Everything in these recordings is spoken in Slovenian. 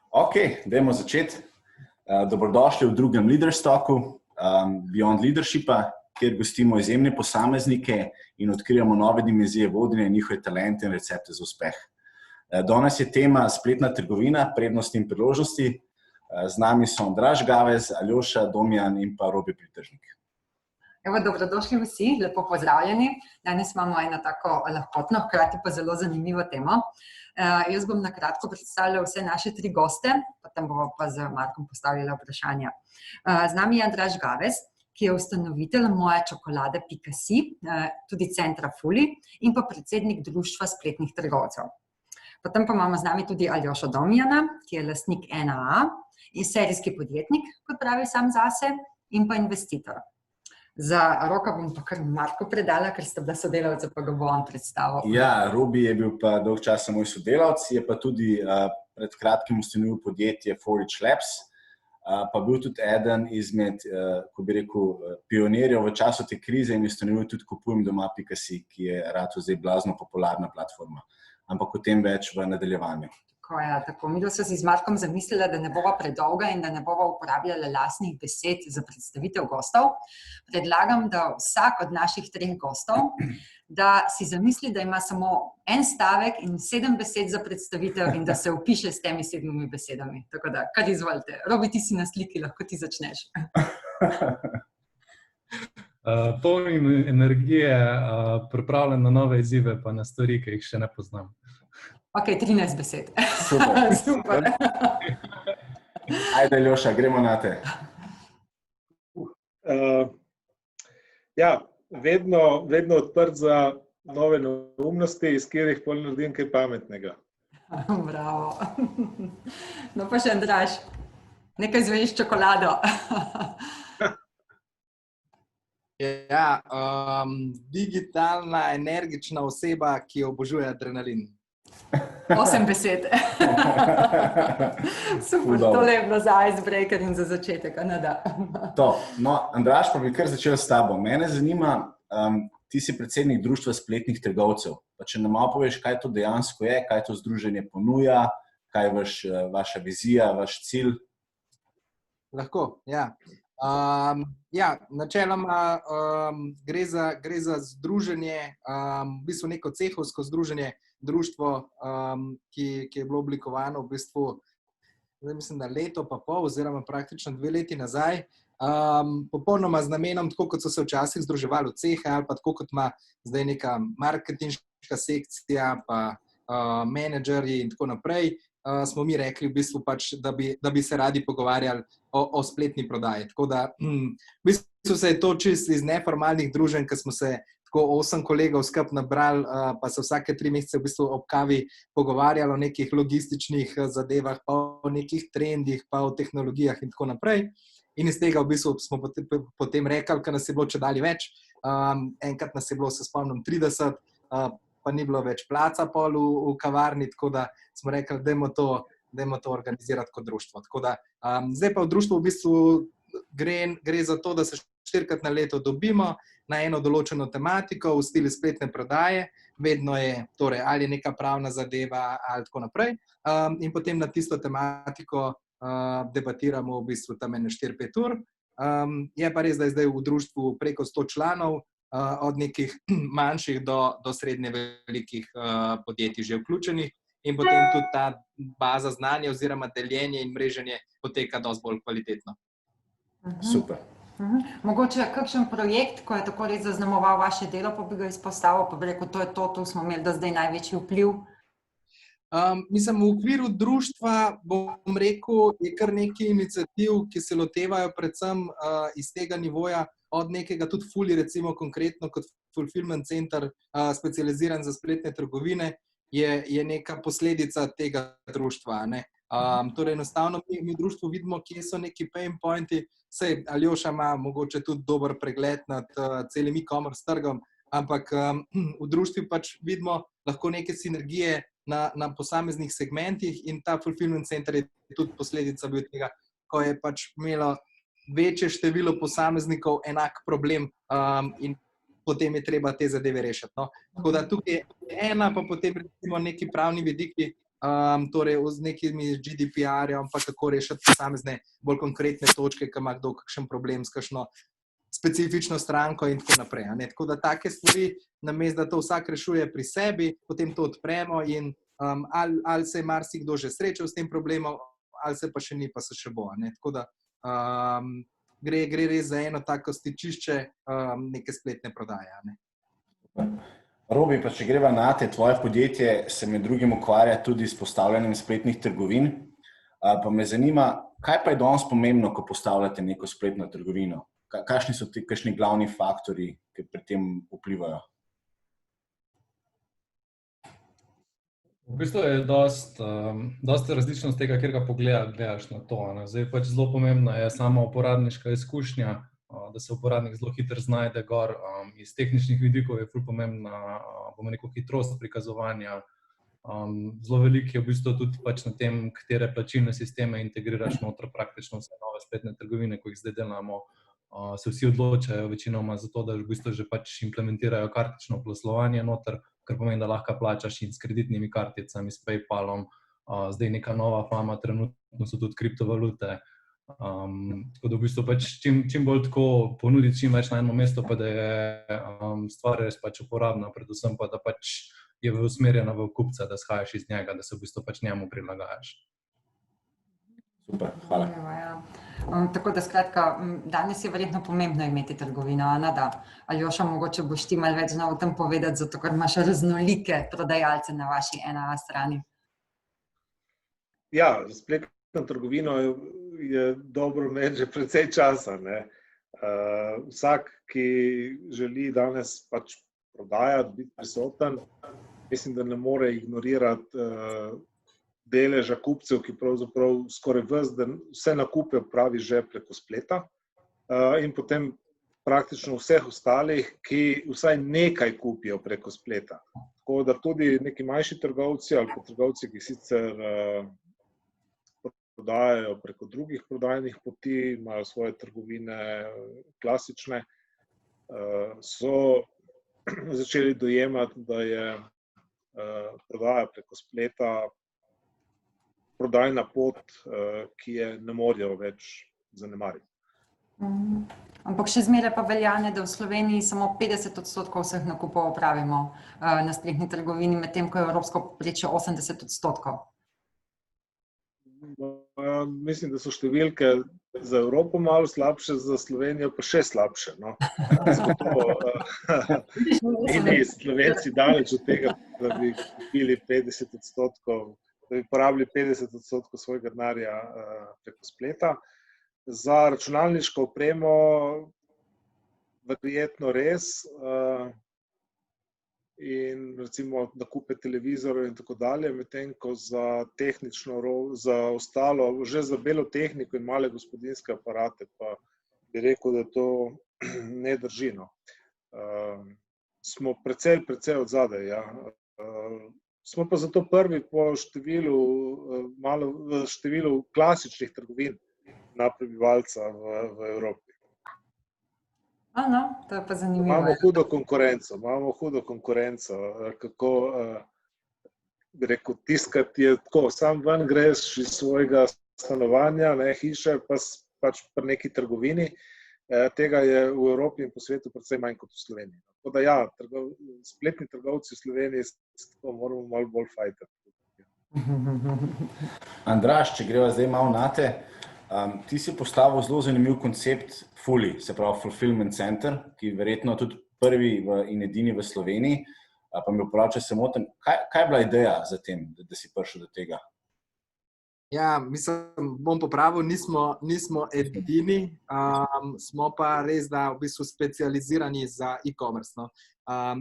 Ok, dajmo začeti. Dobrodošli v drugem Leaders Talku, Beyond Leadershipa, kjer gostimo izjemne posameznike in odkrijamo nove dimenzije vodenja, njihove talente in recepte za uspeh. Danes je tema spletna trgovina, prednosti in priložnosti. Z nami so Andraž Gavez, Aljoša Domjan in pa Robi Pritržnik. Evo, dobrodošli vsi, lepo pozdravljeni. Danes imamo eno tako lahkotno, hkrati pa zelo zanimivo temo. Jaz bom na kratko predstavila vse naše tri goste, potem bomo pa z Markom postavila vprašanja. Z nami je Andraž Gavez, ki je ustanovitelj mojačokolada.si, tudi centra Fuli in pa predsednik društva spletnih trgovcev. Potem pa imamo z nami tudi Aljošo Domjana, ki je lastnik NAA in serijski podjetnik, kot pravi sam zase, in pa investitor. Za Roka bom pa kar Marko predala, ker sta bila sodelavca, pa ga bo on predstavil. Ja, Robi je bil pa dolg časa moj sodelavc, je pa tudi pred kratkim ustanovil podjetje Forage Labs, pa bil tudi eden izmed, ko bi rekel, pionirjev v času te krize in ustanovil tudi kupujemdoma.si, ki je rato zdaj blazno popularna platforma. Ampak o tem več v nadaljevanju. Tako. Mi smo si z Markom zamislili, da ne bova predolga in da ne bova uporabljala lastnih besed za predstavitev gostov. Predlagam, da vsak od naših treh gostov, da si zamisli, da ima samo en stavek in 7 besed za predstavitev in da se opiše s temi 7 besedami. Tako da, kar izvolite. Robi, ti si na sliki, lahko ti začneš. Poln energije, pripravljen na nove izzive, pa na stvari, ki jih še ne poznam. Ok, 13 besed. Super. Ajde, Aljoša, gremo na te. Vedno odprt za nove neumnosti, iz katerih pol naredim kaj pametnega. Bravo. No pa še Andraž, nekaj zveš čokolado. Ja, digitalna, energična oseba, ki obožuje adrenalin. 8 besed. Super, tole je bilo za icebreaker in za začetek. No, Andraž, pa bi kar začel s tabo. Mene zanima, ti si predsednik društva spletnih trgovcev. Pa če nam malo poveš, kaj to dejansko je, kaj to združenje ponuja, kaj je vaša vizija, vaš cilj? Lahko, ja. Načeloma gre za združenje, v bistvu neko cehovsko združenje, društvo, ki je bilo oblikovano v bistvu, mislim, da leto pa pol oziroma praktično 2 leti nazaj, popolnoma z namenom, tako kot so se včasih združevali v cehe ali pa tako kot ima zdaj neka marketinška sekcija, pa menedžerji in tako naprej, smo mi rekli v bistvu pač, da bi se radi pogovarjali o spletni prodaji. Tako da v bistvu se je to čisto iz neformalnih druženj, ko smo se tako 8 kolegov skupaj nabrali, pa se vsake 3 mesece v bistvu ob kavi pogovarjali o nekih logističnih zadevah, pa o nekih trendih, pa o tehnologijah in tako naprej. In iz tega v bistvu smo potem rekli, ker nas je bilo čedalje več, enkrat nas je bilo, se spomnim, 30, pa ni bilo več placa pol v kavarni, tako da smo rekli, dajmo to organizirati kot društvo. Tako da, zdaj pa v društvu v bistvu gre za to, da se 4-krat na leto dobimo na eno določeno tematiko v stilu spletne prodaje. Vedno je torej ali neka pravna zadeva ali tako naprej. In potem na tisto tematiko debatiramo v bistvu tam 4-5 ur. Je pa res, da je zdaj v društvu preko 100 članov, od nekih manjših do srednje velikih podjetij že vključenih in potem tudi ta baza znanja oziroma deljenje in mreženje poteka dosti bolj kvalitetno. Super. Mogoče kakšen projekt, ko je tako res zaznamoval vaše delo, pa bi ga izpostavil, pa bi rekel, to je to, tu smo imeli do zdaj največji vpliv? Mislim, v okviru društva, bom rekel, je kar nekaj iniciativ, ki se lotevajo predvsem iz tega nivoja, od nekega tudi Fuli, recimo konkretno kot fulfillment center, specializiran za spletne trgovine, je neka posledica tega društva. Torej enostavno mi v društvu vidimo, kje so neki pain pointi, saj Aljoša ima mogoče tudi dober pregled nad celim e-commerce trgom, ampak v društvu pač vidimo lahko neke sinergije na posameznih segmentih in ta fulfillment center je tudi posledica bil tega, ko je pač imelo večje število posameznikov enak problem in potem je treba te zadeve rešiti. No. Tako da tukaj je ena, pa potem recimo neki pravni vidiki, torej z nekimi GDPR-jem, pa kako rešiti posamezne bolj konkretne točke, ki ima kdo kakšen problem s kakšno specifično stranko in tako naprej. Tako da take stvari, namesto da to vsak rešuje pri sebi, potem to odpremo in ali se je marsikdo že srečal s tem problemom, ali se pa še ni, pa se še bo. Tako da gre res za eno tako stičišče neke spletne prodaje. Robi, pa če greva na te, tvoje podjetje se med drugim ukvarja tudi s postavljanjem spletnih trgovin. Pa me zanima, kaj pa je danes pomembno, ko postavljate neko spletno trgovino? Kakšni so ti kakšni glavni faktorji, ki pri tem vplivajo? V bistvu je dosti različno z tega, kjer ga gledaš na to. Zdaj pač zelo pomembna je sama uporabniška izkušnja, da se uporabnik zelo hitro znajde gor. Iz tehničnih vidikov je ful pomembna, bomo rekel, hitrost prikazovanja. Zelo veliko je v bistvu tudi pač na tem, katere plačilne sisteme integriraš noter, praktično vse nove spletne trgovine, ko jih zdaj delamo. Se vsi odločajo večinoma za to, da v bistvu že pač implementirajo kartično poslovanje noter, kar pomeni, da lahko plačaš in s kreditnimi karticami, s PayPalom. Zdaj neka nova fama, trenutno so tudi kriptovalute. Tako da v bistvu pač čim bolj tako ponuditi čim več na eno mesto, pa da je stvar res pač uporabna, predvsem pa da pač je usmerjena v kupca, da shajaš iz njega, da se v bistvu pač njemu prilagajaš. Super, hvala. Tako da skratka, danes je verjetno pomembno imeti trgovino, da Aljoša, mogoče boš ti malo več znal o tem povedati, zato ker imaš raznolike prodajalce na vaši NAA strani. Ja, spletno trgovino je dobro imeti že precej časa. Vsak, ki želi danes pač prodajati, biti prisoten, mislim, da ne more ignorirati deleža kupcev, ki pravzaprav skoraj vse nakupe opravi že preko spleta, in potem praktično vseh ostalih, ki vsaj nekaj kupijo preko spleta. Tako da tudi neki manjši trgovci ali pa trgovci, ki sicer prodajajo preko drugih prodajnih poti, imajo svoje trgovine klasične, so začeli dojemati, da je prodaja preko spleta prodajna pot, ki je ne morejo več zanemariti. Ampak še zmeraj pa velja, da v Sloveniji samo 50% vseh nakupov opravimo na spletni trgovini, medtem ko je evropsko povprečje 80%. Mislim, da so številke za Evropo malo slabše, za Slovenijo pa še slabše. Mi Slovenci daleč od tega, da bi kupili 50%, da bi porabili 50% svojega denarja preko spleta. Za računalniško opremo verjetno res in recimo nakupe televizorjev in tako dalje, medtem ko za tehnično, za ostalo, že za belo tehniko in male gospodinjske aparate, pa bi rekel, da to ne drži. Smo precej odzadaj, ja. Smo pa zato prvi po številu klasičnih trgovin na prebivalca v Evropi. To je pa zanimivo. Imamo hudo konkurenco, kako bi rekel, tiskati je tako, sam ven greš iz svojega stanovanja, hiše, pač pri neki trgovini. Tega je v Evropi in po svetu precej manj kot v Sloveniji. Tako da ja, spletni trgovci v Sloveniji tako moramo malo bolj fajtati. Andraž, če greva zdaj malo na te, ti si postavil zelo zanimiv koncept FULI, se pravi Fulfillment Center, ki je verjetno tudi prvi in edini v Sloveniji, pa mi upravi, če se motim. Kaj je bila ideja za tem, da si prišel do tega? Ja, mislim, bom popravil, nismo edini, smo pa res, da v bistvu specializirani za e-commerce.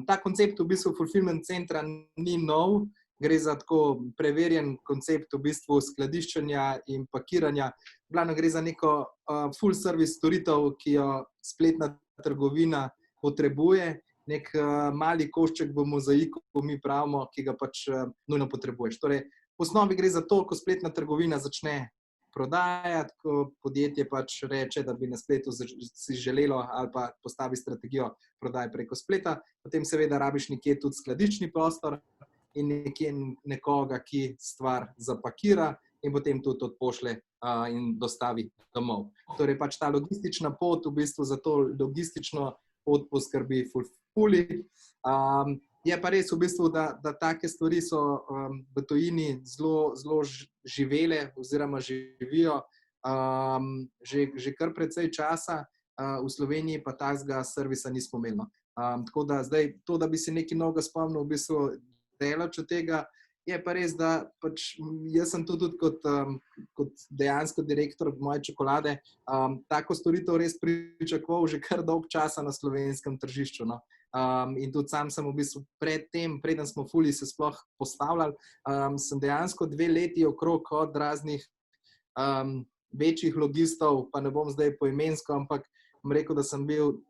Ta koncept v bistvu Fulfillment Centra ni nov, gre za tako preverjen koncept v bistvu skladiščenja in pakiranja. Glavno gre za neko full service storitev, ki jo spletna trgovina potrebuje, nek mali košček v mozaiku, mi pravimo, ki ga pač nujno potrebuješ. Torej, v osnovi gre za to, ko spletna trgovina začne prodajati, ko podjetje pač reče, da bi na spletu si želelo ali pa postavi strategijo prodaje preko spleta, potem seveda rabiš nekje tudi skladiščni prostor in nekje nekoga, ki stvar zapakira in potem tudi odpošlje in dostavi domov. Torej pač ta logistična pot v bistvu za to logistično pot poskrbi Fulfully. Je pa res v bistvu, da take stvari so v tujini zelo živele oziroma živijo že kar precej časa, v Sloveniji pa takega servisa nismo imeli. Tako da zdaj to, da bi se nekaj novega spomnil, v bistvu delač od tega, je pa res, da pač jaz sem tudi kot dejansko direktor Moje čokolade tako storitev res pričakoval že kar dolg časa na slovenskem tržišču. No. In tudi sam sem v bistvu preden smo Fully se sploh postavljali, sem dejansko 2 leti okrog od raznih večjih logistov, pa ne bom zdaj poimensko, ampak bom rekel, da sem bil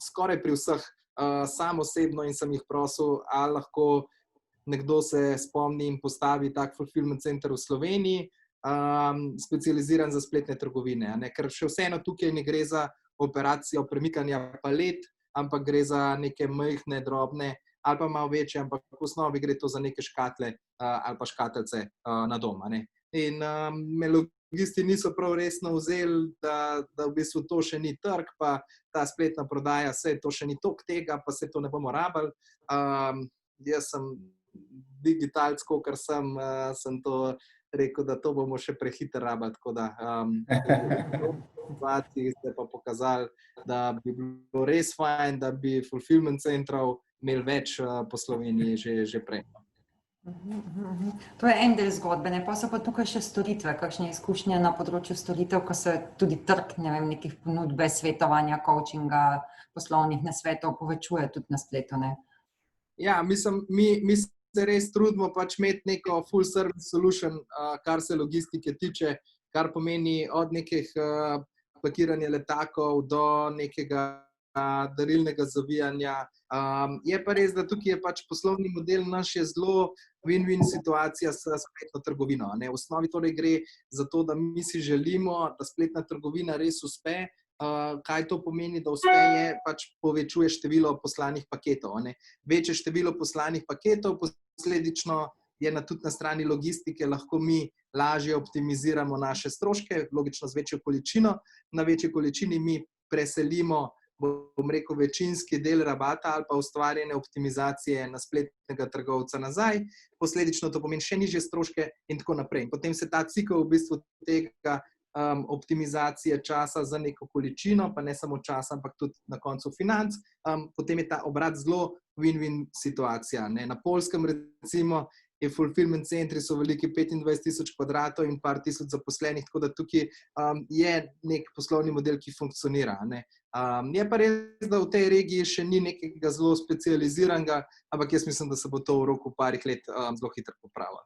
skoraj pri vseh sam osebno in sem jih prosil, ali lahko nekdo se spomni in postavi tak fulfillment center v Sloveniji, specializiran za spletne trgovine. Ne? Ker še vseeno tukaj ne gre za operacijo premikanja palet, ampak gre za neke majhne, drobne ali pa malo večje, ampak v osnovi gre to za neke škatle ali pa škatelce na dom. Ne? In me logisti niso prav resno vzeli, da v bistvu to še ni trg, pa ta spletna prodaja, saj to še ni toliko tega, pa se to ne bomo rabili. Jaz sem digitalc, ker sem to rekel, da to bomo še prehiter rabili, tako da v situaciji ste pa pokazali, da bi bilo res fajn, da bi fulfillment centrov imeli več po Sloveniji že prej. To je en del zgodbe, ne? Pa so pa tukaj še storitve, kakšne izkušnje na področju storitev, ko se tudi trg, ne vem, nekih ponudbe, svetovanja, coachinga, poslovnih nasvetov povečuje tudi na spletu, ne? Ja, mislim, mi se res trudimo pač imeti neko full service solution, kar se logistike tiče, kar pomeni od nekih pakiranja letakov do nekega darilnega zavijanja. Je pa res, da tukaj je pač poslovni model naš je zelo win-win situacija s spletno trgovino. Ne? V osnovi torej gre za to, da mi si želimo, da spletna trgovina res uspe. Kaj to pomeni, da uspe je, pač povečuje število poslanih paketov. Ne? Večje število poslanih paketov, posledično je tudi na strani logistike lahko mi lažje optimiziramo naše stroške, logično z večjo količino. Na večji količini mi preselimo, bom rekel, večinski del rabata ali pa ustvarjene optimizacije na spletnega trgovca nazaj. Posledično to pomeni še nižje stroške in tako naprej. Potem se ta cikel v bistvu tega optimizacije časa za neko količino, pa ne samo časa, ampak tudi na koncu financ. Potem je ta obrat zelo win-win situacija. Ne? Na Poljskem recimo je fulfillment centri so veliki 25,000 kvadratov in par tisoč zaposlenih, tako da tukaj je nek poslovni model, ki funkcionira. Ne? Je pa res, da v tej regiji še ni nekega zelo specializiranega, ampak jaz mislim, da se bo to v roku parih let zelo hitro popravilo.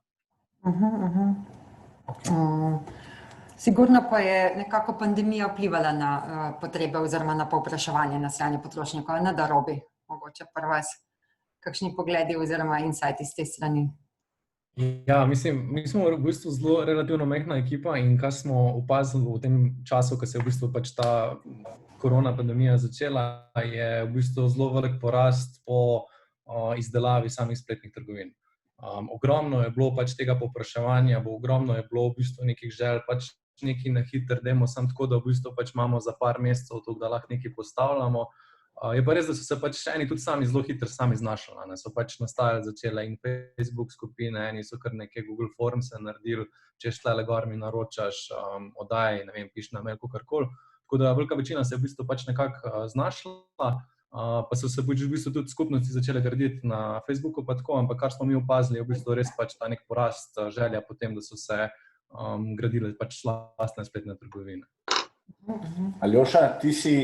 Sigurno pa je nekako pandemija vplivala na potrebe oziroma na povpraševanje na strani potrošnikov, na Darobi, mogoče pri vas. Kakšni pogledi oziroma insighti iz te strani? Ja, mislim, mi smo v bistvu zelo relativno majhna ekipa in kar smo opazili v tem času, ko se je v bistvu pač ta korona pandemija začela, je v bistvu zelo velik porast po izdelavi samih spletnih trgovin. Ogromno je bilo pač tega povpraševanja, ogromno je bilo v bistvu nekih želj, pač nekaj na hiter, dajmo samo tako, da v bistvu pač imamo za par mesecev to, da lahko nekaj postavljamo. Je pa res, da so se pač eni tudi sami zelo hitro sami znašli, ne? So pač nastajali začele in Facebook skupine, eni so kar neke Google Formse naredili, če štlele gor mi naročaš oddaje, ne vem, piš na mail, kakorkoli. Tako da velika večina se je v bistvu pač nekako znašla, pa so se v bistvu tudi skupnosti začele graditi na Facebooku pa tako, ampak kar smo mi opazili je v bistvu res pač ta nek porast želja potem, da so se gradile pač lastne spletne trgovine. Aljoša, ti si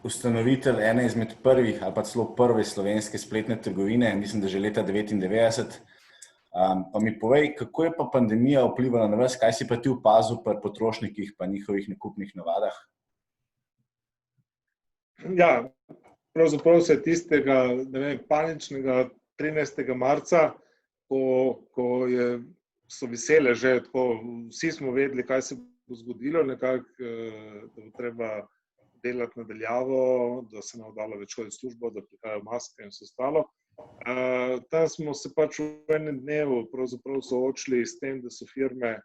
ustanovitelj ene izmed prvih ali pa celo prve slovenske spletne trgovine, mislim, da že leta 1999. Pa mi povej, kako je pa pandemija vplivala na vas, kaj si pa ti opazil pri potrošnikih pa njihovih nakupnih navadah? Ja, pravzaprav se tistega, ne vem, paničnega 13. marca, ko so vesele že tako, vsi smo vedeli, kaj se bo zgodilo, nekako, da bo treba delati nadaljavo, da se ne bo dalo več hoditi v službo, da prihajajo maske in vse ostalo. Tam smo se pač v enem dnevu pravzaprav soočili s tem, da so firme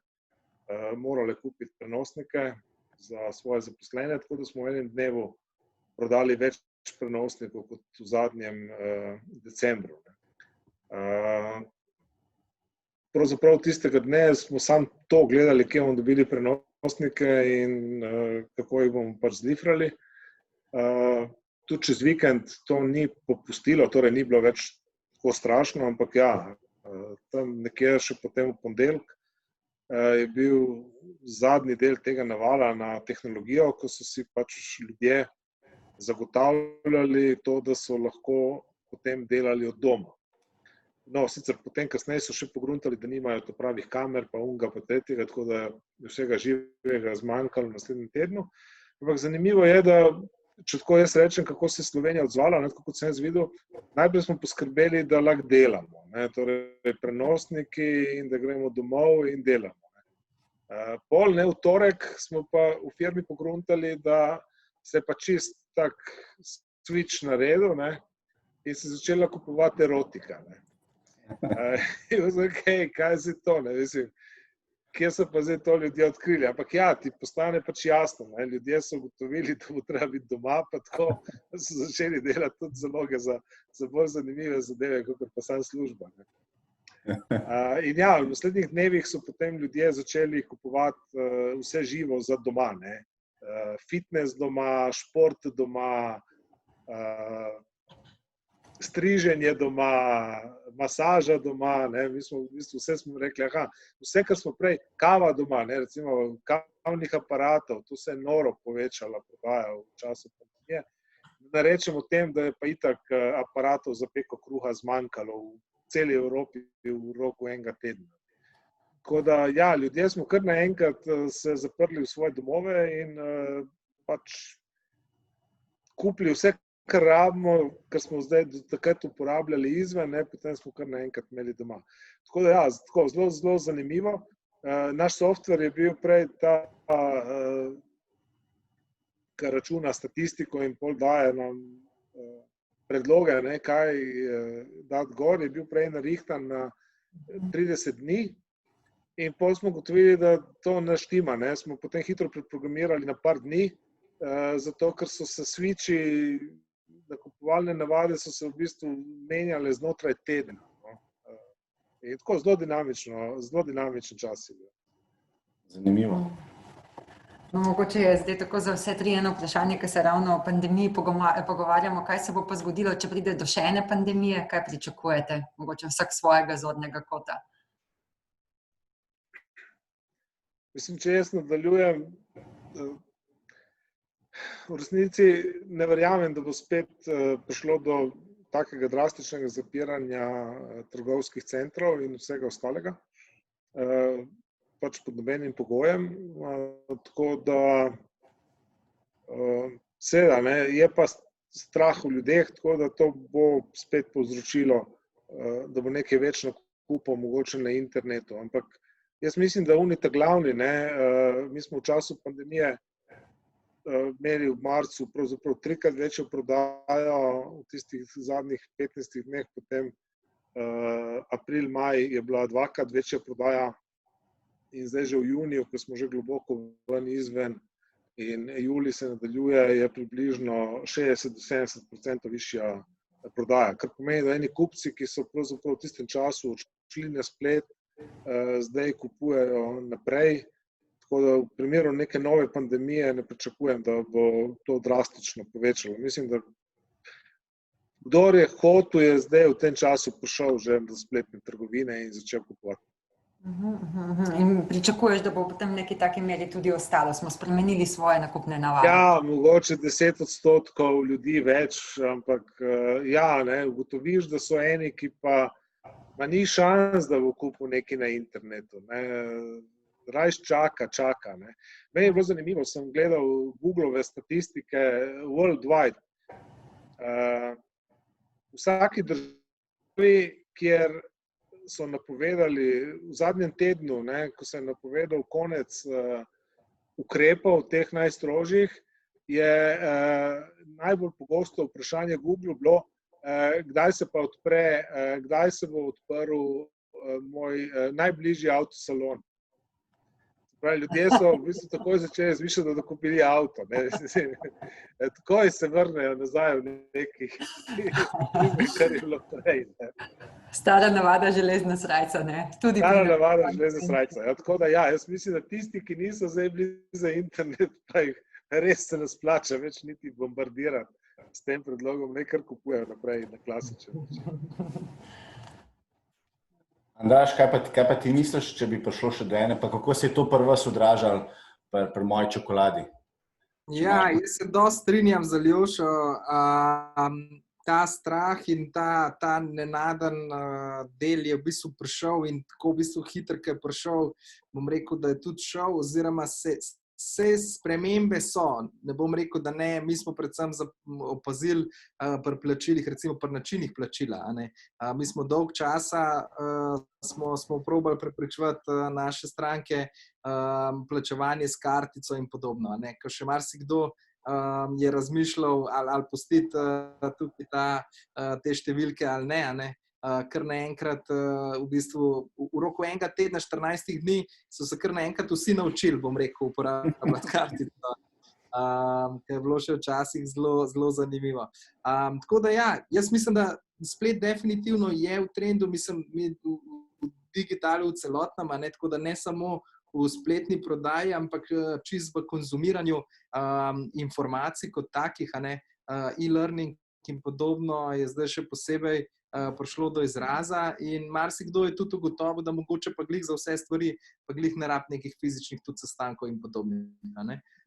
morale kupiti prenosnike za svoje zaposlene, tako da smo v enem dnevu prodali več prenosnikov kot v zadnjem decembru. Pravzaprav tistega dne smo samo to gledali, kje bomo dobili prenosnike in kako jih bomo pač zlifrali. Tudi čez vikend to ni popustilo, torej ni bilo več tako strašno, ampak ja, tam nekje še potem v ponedeljek je bil zadnji del tega navala na tehnologijo, ko so si pač ljudje zagotavljali to, da so lahko potem delali od doma. No, sicer potem kasneje so še pogruntali, da nimajo pravih kamer, pa unga, pa tretjega, tako da je vsega živega zmanjkalo v naslednjem tednu. Ampak zanimivo je, da če tako jaz rečem, kako se je Slovenija odzvala, tako kot sem jaz videl, najprej smo poskrbeli, da lahko delamo, torej prenosniki in da gremo domov in delamo. Pol, v torek smo pa v firmi pogruntali, da se je pa čist tak switch naredil in se začela kupovati erotika. Kaj je to? Mislim, kje so pa zdaj to ljudje odkrili? Ampak ja, ti postane pač jasno. Ljudje so ugotovili, da bo treba biti doma, pa tako so začeli delati tudi zaloge za bolj zanimive zadeve, kot pa sam služba. In ja, v naslednjih dnevih so potem ljudje začeli kupovati vse živo za doma. Fitness doma, šport doma, striženje doma, masaža doma, mi smo v bistvu vse smo rekli, vse, kar smo prej, kava doma, recimo kavnih aparatov, to se je noro povečala prodaja v času pandemije. Da rečemo tem, da je pa itak aparatov za peko kruha zmanjkalo v celi Evropi v roku enega tedna. Tako da, ja, ljudje smo kar naenkrat se zaprli v svoje domove in pač kupili vse, kar rabimo, kar smo zdaj takrat uporabljali izven, potem smo kar naenkrat imeli doma. Tako da, ja, zelo, zelo zanimivo. Naš software je bil prej ta, kar računa statistiko in pol daje nam predloge, kaj dati gor, je bil prej narihtan na 30 dni in pol smo ugotovili, da to ne štima. Smo potem hitro preprogramirali na par dni, zato ker so se switchi, nakupovalne navade so se v bistvu menjale znotraj tedna. In tako zelo dinamičen čas je bil. Zanimivo. Mogoče je zdaj tako za vse tri eno vprašanje, ker se ravno o pandemiji pogovarjamo, kaj se bo pa zgodilo, če pride do še ene pandemije, kaj pričakujete? Mogoče vsak svojega zornega kota. Mislim, če jaz nadaljujem, v resnici ne verjamem, da bo spet prišlo do takega drastičnega zapiranja trgovskih centrov in vsega ostalega, pač pod nobenim pogojem. Tako da seveda, je pa strah v ljudeh, tako da to bo spet povzročilo, da bo nekaj več nakupov mogoče na internetu. Ampak jaz mislim, da unita glavni, mi smo v času pandemije imeli v marcu pravzaprav 3-krat večjo prodajo v tistih zadnjih 15 dneh, potem april, maj je bila 2-krat večja prodaja in zdaj že v juniju, ko smo že globoko ven izven in julij se nadaljuje, je približno 60-70% višja prodaja. Kar pomeni, da eni kupci, ki so pravzaprav v tistem času odšli na splet, zdaj kupujejo naprej. Tako da v primeru neke nove pandemije ne pričakujem, da bo to drastično povečalo. Mislim, da kdor je hotel, je zdaj v tem času prišel že do spletne trgovine in začel kupovati. In pričakuješ, da bo potem neki taki meri tudi ostalo? Smo spremenili svoje nakupne navade? Ja, mogoče 10% ljudi več, ampak ja, ugotoviš, da so eni, ki pa ni šans, da bo kupil nekaj na internetu. Rajš čaka. Meni je bilo zanimivo, sem gledal Googlove statistike worldwide. V vsaki državi, kjer so napovedali v zadnjem tednu, ko se je napovedal konec ukrepov, teh najstrožjih, je najbolj pogosto vprašanje Google bilo, kdaj se pa odpre, kdaj se bo odprl moj najbližji avtosalon. Pravi, ljudje so v bistvu takoj začeli razmišljati, da kupili avto. Ne. Takoj se vrnejo nazaj v nekih, kar je bilo prej. Ne. Stara navada železna srajca, ne? Tudi Stara navada železna srajca. Ja, tako da ja, jaz mislim, da tisti, ki niso zdaj bili za internet, pa jih res se ne splača več niti bombardirati s tem predlogom, ne kar kupujejo naprej na klasičen način. Andraž, kaj pa ti misliš, če bi prišlo še do ene, pa kako se je to pri vas odražalo pri moji čokoladi? Ja, jaz se dosti strinjam z Aljošo. Ta strah in ta nenaden del je v bistvu prišel in tako v bistvu hitro, ko je prišel, bom rekel, da je tudi šel, oziroma se spremembe so. Ne bom rekel, da ne, mi smo predvsem opazili pri plačilih, recimo pri načinih plačila. Mi smo dolg časa smo probali prepričevati naše stranke plačevanje s kartico in podobno. Ker še marsikdo je razmišljal ali pustiti tukaj te številke ali ne. Kar naenkrat v bistvu v roku enega tedna, 14 dni, so se kar naenkrat vsi naučili, bom rekel, uporabljati kartico. Ker je bilo še včasih zelo zanimivo. Tako da ja, jaz mislim, da splet definitivno je v trendu, mislim, mi v digitalu v celotnem, tako da ne samo v spletni prodaji, ampak čisto v konzumiranju informacij kot takih, e-learning in podobno je zdaj še posebej prišlo do izraza in marsikdo je tudi ugotovil, da mogoče pa glih za vse stvari, pa glih ne rab nekih fizičnih tudi sestankov in podobnih.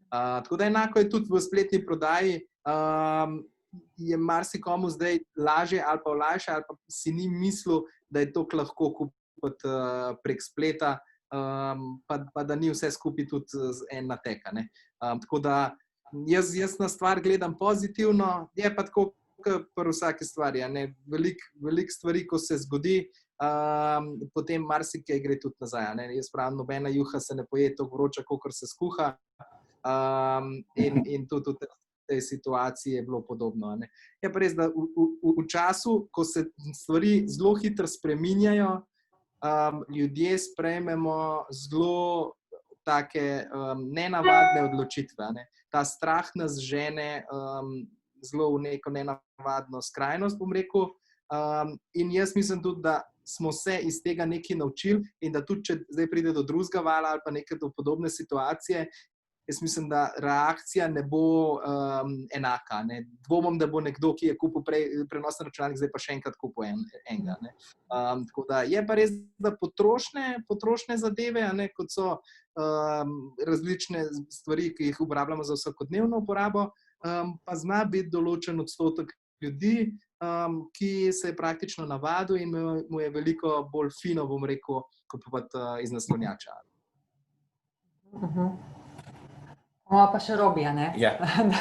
Tako da enako je tudi v spletni prodaji, je marsikomu zdaj lažje ali pa olajša, ali pa si ni mislil, da je to lahko kupiti prek spleta, pa da ni vse skupaj tudi en natek. Tako da jaz na stvar gledam pozitivno, je pa tako, pri vsaki stvari. Veliko stvari, ko se zgodi, potem marsikaj gre tudi nazaj. Jaz pravim, nobena juha se ne poje tako vroča, kakor se skuha. In tudi v tej situaciji je bilo podobno. Je pa res, da v času, ko se stvari zelo hitro spreminjajo, ljudje sprejmemo zelo take nenavadne odločitve. Ta strah nas žene zelo v neko nenavadno skrajnost, bom rekel. In jaz mislim tudi, da smo se iz tega nekaj naučili in da tudi, če zdaj pride do drugega vala ali pa neke do podobne situacije, jaz mislim, da reakcija ne bo enaka. Dvomim, da bo nekdo, ki je kupil prenosen računalnik, zdaj pa še enkrat kupil enega. Tako da je pa res, da potrošne zadeve, kot so različne stvari, ki jih uporabljamo za vsakodnevno uporabo, pa zna biti določen odstotek ljudi, ki se je praktično navadil in mu je veliko bolj fino, bom rekel, kupovati iz naslonjača. Pa še Robi, Ja.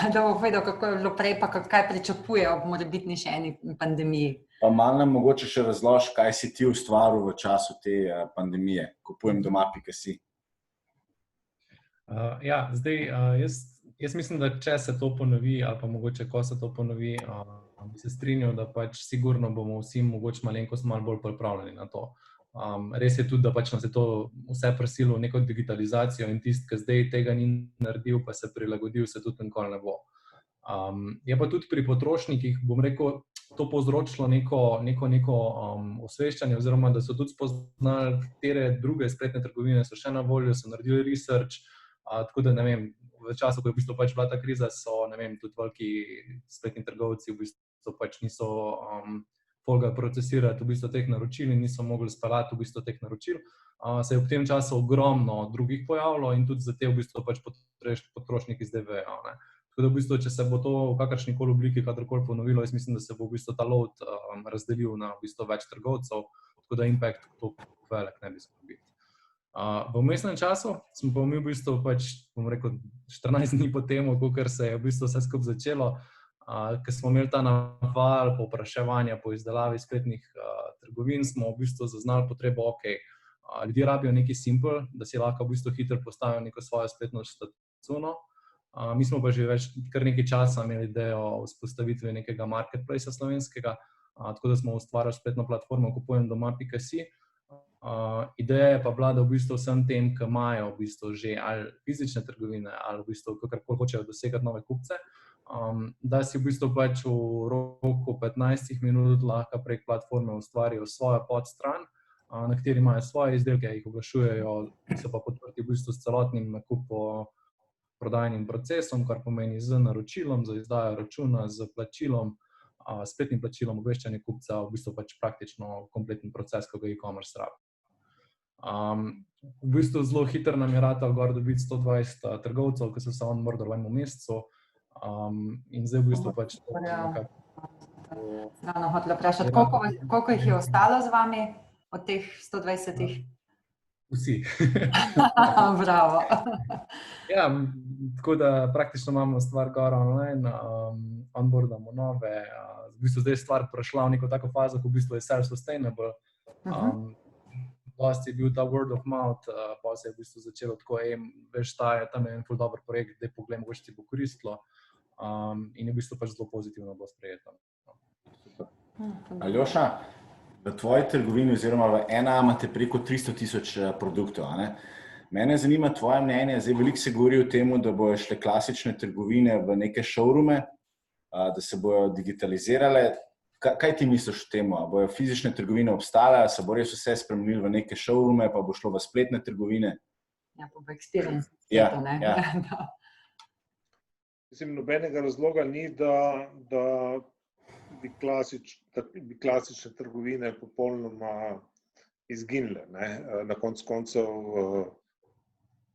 da bo povedal, kako je bilo prej, pa kaj pričakuje ob morebitni še eni pandemiji. Pa malo nam mogoče še razloži, kaj si ti ustvaril v času te pandemije. Kupujem doma.si. Ja, zdaj, jaz mislim, da če se to ponovi, ali pa mogoče, ko se to ponovi, bi se strinjal, da pač sigurno bomo vsi mogoče malenkost malo bolj pripravljeni na to. Res je tudi, da pač nas je to vse prisilo v neko digitalizacijo in tisti, ki zdaj tega ni naredil, pa se prilagodil, se tudi nikoli ne bo. Je pa tudi pri potrošnikih, bom rekel, to povzročilo neko osveščanje, oziroma da so tudi spoznali, katere druge spletne trgovine so še na voljo, so naredili research. Tako da, ne vem, v času, ko je v bistvu pač bila ta kriza, so, ne vem, tudi veliki spletni trgovci v bistvu pač niso folga procesirati v bistvu teh naročil in niso mogli speljati v bistvu teh naročil. Se je v tem času ogromno drugih pojavilo in tudi za te v bistvu pač potrošniki zdaj vejo. Tako da v bistvu, če se bo to v kakršnikoli obliki kadarkoli ponovilo, jaz mislim, da se bo v bistvu ta load razdelil na v bistvu več trgovcev, tako da impact to velik ne bi smel biti. V vmesnem času smo pa mi v bistvu pač, bom rekel, 14 dni po temu, kakor se je v bistvu vse skupaj začelo, ker smo imeli ta naval povpraševanja po izdelavi spletnih trgovin, smo v bistvu zaznali potrebo, ljudje rabijo nekaj simple, da si lahko v bistvu hitro postavijo neko svojo spletno štacuno. Mi smo pa že kar nekaj časa imeli idejo o vzpostavitvi nekega marketplacea slovenskega, tako da smo ustvarjali spletno platformo kupujemdoma.si. Ideja je pa bila, da v bistvu vsem tem, ki imajo v bistvu že ali fizične trgovine ali v bistvu kakorkoli hočejo dosegati nove kupce, da si v bistvu pač v roku 15 minut lahko prek platforme ustvarijo svojo podstran, na kateri imajo svoje izdelke, jih oglašujejo, so pa podprti v bistvu s celotnim prodajnim procesom, kar pomeni z naročilom, za izdajo računa, z plačilom, spletnim plačilom, obveščanje kupca, v bistvu pač praktično kompleten proces, ko ga e-commerce rabi. V bistvu zelo hitro nam je ratal gor dobiti 120 trgovcev, ki so se onboardali v enem mesecu, in zdaj v bistvu pač to nekako. Ravno hotela vprašati, koliko jih je ostalo z vami od teh 120? Vsi. Bravo. Ja, tako da praktično imamo stvar gor online, onboardamo nove, v bistvu zdaj je stvar prešla v neko tako fazo, ko v bistvu je self-sustainable. Dosti je bil ta word of mouth, pa se je v bistvu začelo tako, veš, tam je en ful dober projekt, daj poglej, mogoče ti bo koristilo, in je v bistvu pač zelo pozitivno bilo sprejeto. Aljoša, v tvoji trgovini oziroma v ena imate preko 300,000 produktov, a ne? Mene zanima tvoje mnenje, zdaj veliko se govori o tem, da bojo šle klasične trgovine v neke showroome, da se bojo digitalizirale. Kaj ti misliš o tem? Bojo fizične trgovine obstale, se bo res vse spremenilo v neke showroome, pa bo šlo v spletne trgovine? Ja, pa v experience. Ja. Mislim, nobenega razloga ni, da bi klasične trgovine popolnoma izginile. Na koncu koncev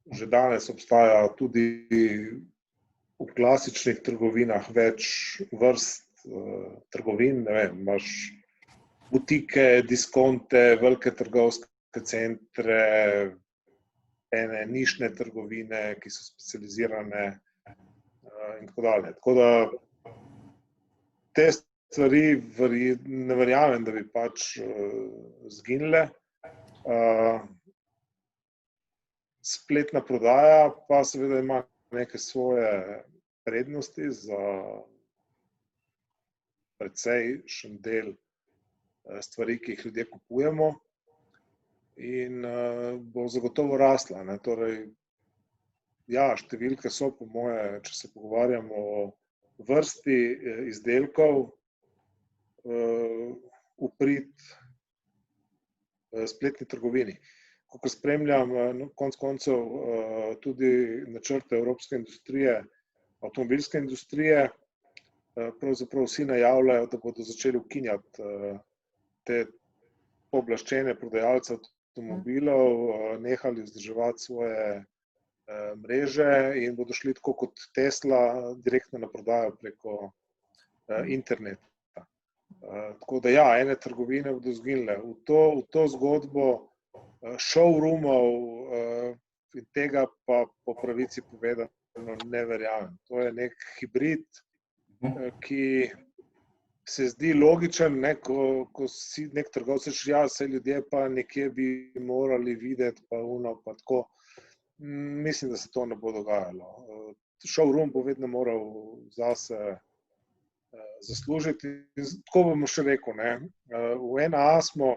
že danes obstaja tudi v klasičnih trgovinah več vrst trgovin, ne vem, imaš butike, diskonte, velike trgovske centre, ene nišne trgovine, ki so specializirane in tako dalje. Tako da te stvari ne verjamem, da bi pač zginile. Spletna prodaja pa seveda ima neke svoje prednosti za precejšen del stvari, ki jih ljudje kupujemo, in bo zagotovo rasla. Torej, ja, številke so po moje, če se pogovarjamo o vrsti izdelkov, v prid spletni trgovini. Ko spremljam konec koncev tudi načrte evropske industrije, avtomobilske industrije, pravzaprav vsi najavljajo, da bodo začeli ukinjati te pooblaščene prodajalce avtomobilov, nehali vzdrževati svoje mreže in bodo šli tako kot Tesla direktno na prodajo preko interneta. Tako da ja, ene trgovine bodo izginile. V to zgodbo showroomov in tega pa po pravici povedano ne verjamem. To je nek hibrid, ki se zdi logičen, ko si nek trgovec reče, ja, saj ljudje pa nekje bi morali videti, pa pa tako. Mislim, da se to ne bo dogajalo. Showroom bo vedno moral zase zaslužiti. Tako bomo še rekel, v NA smo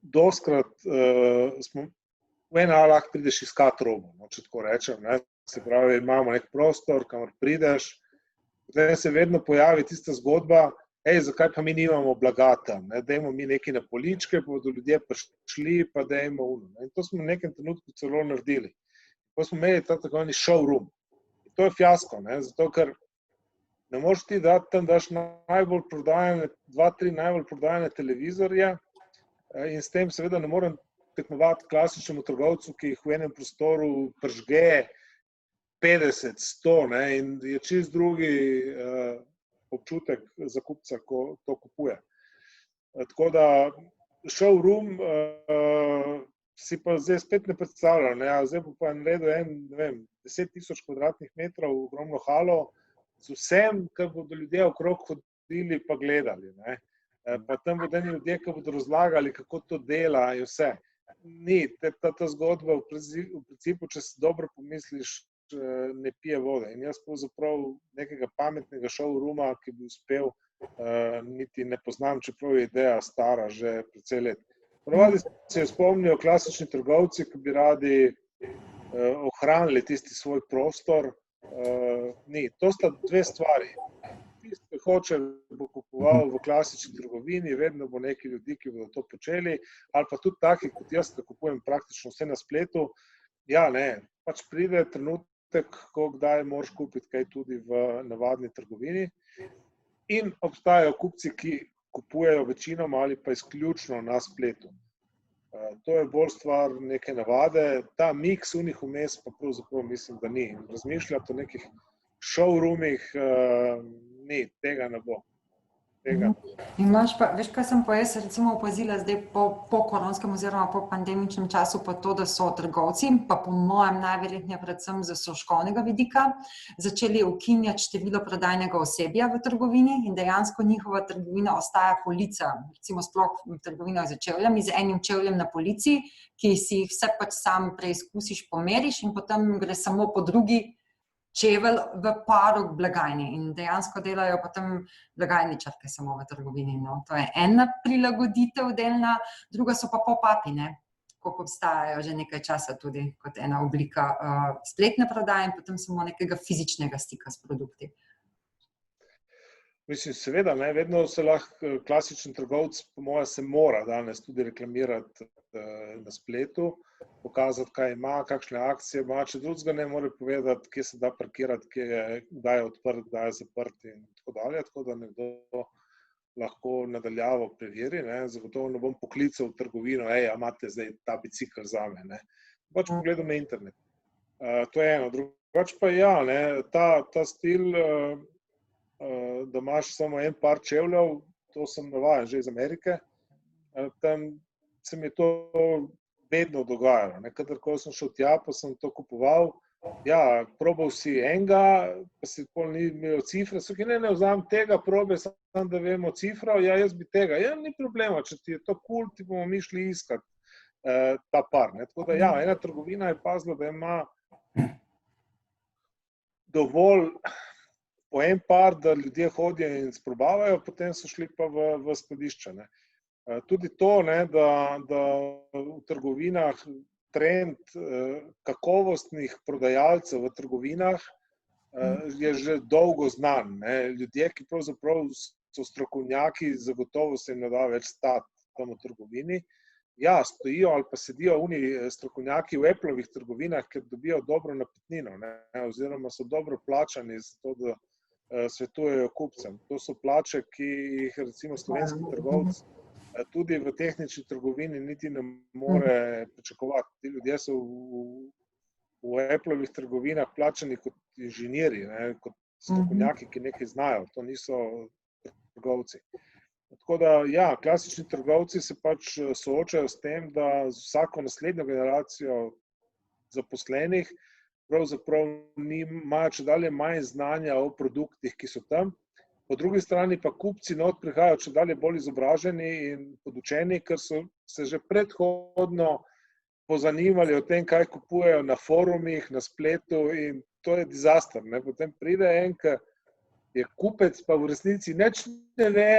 dostkrat, v NA lahko prideš iskat robo, če tako rečem. Se pravi, imamo nek prostor, kamor prideš, potem se vedno pojavi tista zgodba, zakaj pa mi nimamo blaga tam, dajmo mi nekaj na poličke, pa bodo ljudje prišli, pa dajmo uno. In to smo v nekem trenutku celo naredili. Pa smo imeli ta tako imenovani showroom. In to je fiasko, zato ker ne moreš ti dati tam, daš najbolj prodajane, 2-3 najbolj prodajane televizorje, in s tem seveda ne morem tekmovati klasičnemu trgovcu, ki jih v enem prostoru pržge 50, 100, in je čisto drugi občutek za kupca, ko to kupuje. Tako da showroom si pa zdaj spet ne predstavljam. Zdaj bo pa naredil 10,000 kvadratnih metrov, ogromno halo, z vsem, kar bodo ljudje okrog hodili pa gledali. Pa tam bodo eni ljudje, ki bodo razlagali, kako to dela in vse. Ni, ta zgodba v principu, če si dobro pomisliš, ne pije vode. In jaz pravzaprav nekega pametnega showrooma, ki bi uspel, niti ne poznam, čeprav je ideja stara že precej let. Ponavadi se spomnijo klasični trgovci, ki bi radi ohranili tisti svoj prostor. Ni. To sta dve stvari. Tisti, ki hoče, bo kupoval v klasični trgovini, vedno bo neki ljudi, ki bodo to počeli, ali pa tudi taki, kot jaz, ki kupujem praktično vse na spletu. Ja, ne, pač pride trenutek, ko kdaj moraš kupiti kaj tudi v navadni trgovini. In obstajajo kupci, ki kupujejo večinoma ali pa izključno na spletu. To je bolj stvar neke navade. Ta miks unih vmes pa pravzaprav mislim, da ni. Razmišljati o nekih showroomih, ni, tega ne bo. Imaš pa, veš, kaj sem pa jaz recimo opazila zdaj po koronskem oziroma po pandemičnem času, pa to, da so trgovci, pa po mojem najverjetneje predvsem z stroškovnega vidika, začeli ukinjati število prodajnega osebja v trgovini in dejansko njihova trgovina ostaja polica, recimo sploh trgovina z čevljami, z enim čevljem na polici, ki si jih vse pač sam preizkusiš, pomeriš in potem gre samo po drugi čevelj v paru k blagajni in dejansko delajo potem blagajničarke samo v trgovini. No. To je ena prilagoditev delna, druga so pa pop-upi, ko obstajajo že nekaj časa tudi kot ena oblika spletne prodaje in potem samo nekega fizičnega stika s produkti. Mislim, seveda, ne, vedno se lahko klasičen trgovec, po mojem, se mora danes tudi reklamirati na spletu, pokazati, kaj ima, kakšne akcije ima, če drugega ne more povedati, kje se da parkirati, kdaj je odprt, kdaj je zaprt in tako dalje, tako da nekdo lahko nadaljavo preveri, ne, zagotovo ne bom poklical v trgovino, imate zdaj ta bicikel zame, ne, pač pogledam na internet. To je eno, drugače pa ja, ne, ta stil, da imaš samo en par čevljev, to sem navajen že iz Amerike, tam se mi je to vedno dogajalo. Kadarkoli sem šel tja, pa sem to kupoval, ja, probal si enega, pa si pol ni imel cifre, so ki ne vzamem tega, probaj sam, da vemo cifro, ja, jaz bi tega, ja, ni problema, če ti je to cool, ti bomo mi šli iskat ta par. Ne? Tako da ja, ena trgovina je pazila, da ima dovolj po en par, da ljudje hodijo in sprobavajo, potem so šli pa v skladišče. Ne. Tudi to, ne, da v trgovinah trend kakovostnih prodajalcev v trgovinah je že dolgo znan. Ne. Ljudje, ki pravzaprav so strokovnjaki, zagotovo se jim ne da več stati tam v trgovini. Ja, stojijo ali pa sedijo oni strokovnjaki v Applovih trgovinah, ker dobijo dobro napitnino, ne, oziroma so dobro plačani za to, da svetujejo kupcem. To so plače, ki jih recimo slovenski trgovec tudi v tehnični trgovini niti ne more pričakovati. Ti ljudje so v Applovih trgovinah plačani kot inženirji, ne, kot strokovnjaki, ki nekaj znajo. To niso trgovci. Tako da, ja, klasični trgovci se pač soočajo s tem, da z vsako naslednjo generacijo zaposlenih pravzaprav imajo čedalje manj znanja o produktih, ki so tam. Po drugi strani pa kupci not prihajajo čedalje bolj izobraženi in podučeni, ker so se že predhodno pozanimali o tem, kaj kupujejo na forumih, na spletu in to je disaster. Ne? Potem pride en, ki je kupec, pa v resnici nič ne ve,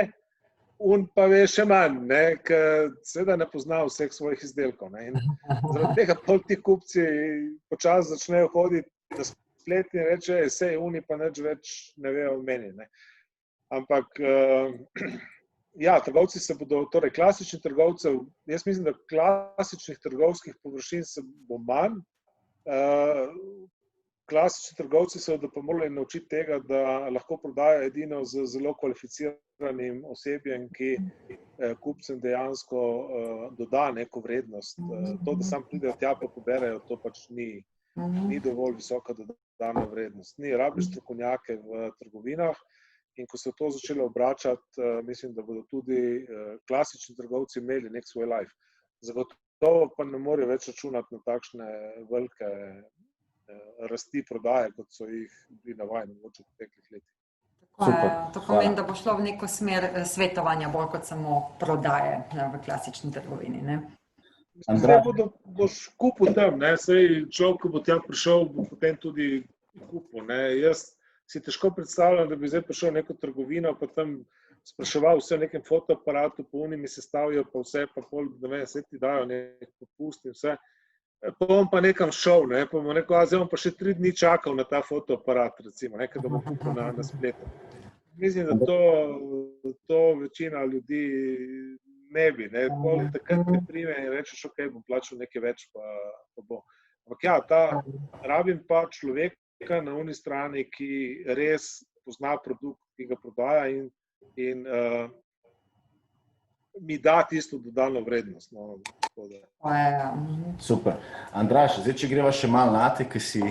on pa ve še manj, ker seveda ne pozna vseh svojih izdelkov. Ne? In zaradi tega pol ti kupci počasi začnejo hoditi na splet in reče, sej, oni pa nič več ne vejo o meni. Ne? Ampak, ja, trgovci se bodo, torej klasični trgovcev, jaz mislim, da klasičnih trgovskih površin se bo manj. Klasični trgovci se bodo pa morali naučiti tega, da lahko prodajajo edino z zelo kvalificiranim osebjem, ki kupcem dejansko doda neko vrednost. To, da sam pridejo tja pa poberajo, to pač ni dovolj visoka dodana vrednost. Ni, rabiš strokovnjake v trgovinah in ko se to začelo obračati, mislim, da bodo tudi klasični trgovci imeli nek svoj life. Zagotovo pa ne morejo več računati na takšne velike rasti prodaje, kot so jih bili navajeni v preteklih letih. To pomeni, da bo šlo v neko smer svetovanja, bolj kot samo prodaje v klasični trgovini. Ne? Andraž. Boš kupil tam, ne? Sej človek, ko bo tja prišel, bo potem tudi kupil. Ne? Jaz si težko predstavljam, da bi zdaj prišel v neko trgovino, pa tam spraševal vse v nekem fotoaparatu, po unimi sestavijo, pa vse, pa pol, da me vse ti dajo nek popust in vse. Pa bom pa nekam šel, ne? Pa bom rekel, zdaj bom pa še 3 dni čakal na ta fotoaparat, recimo, nekaj, da bom kupil na spletu. Mislim, da to večina ljudi ne bi, ne, pol takrat te prime in rečeš, ok, bom plačal nekaj več, pa bo. Ampak ja, rabim pa človeka na uni strani, ki res pozna produkt, ki ga prodaja in mi da tisto dodano vrednost. No, Super. Andraž, zdaj, če greva še malo na te, ki si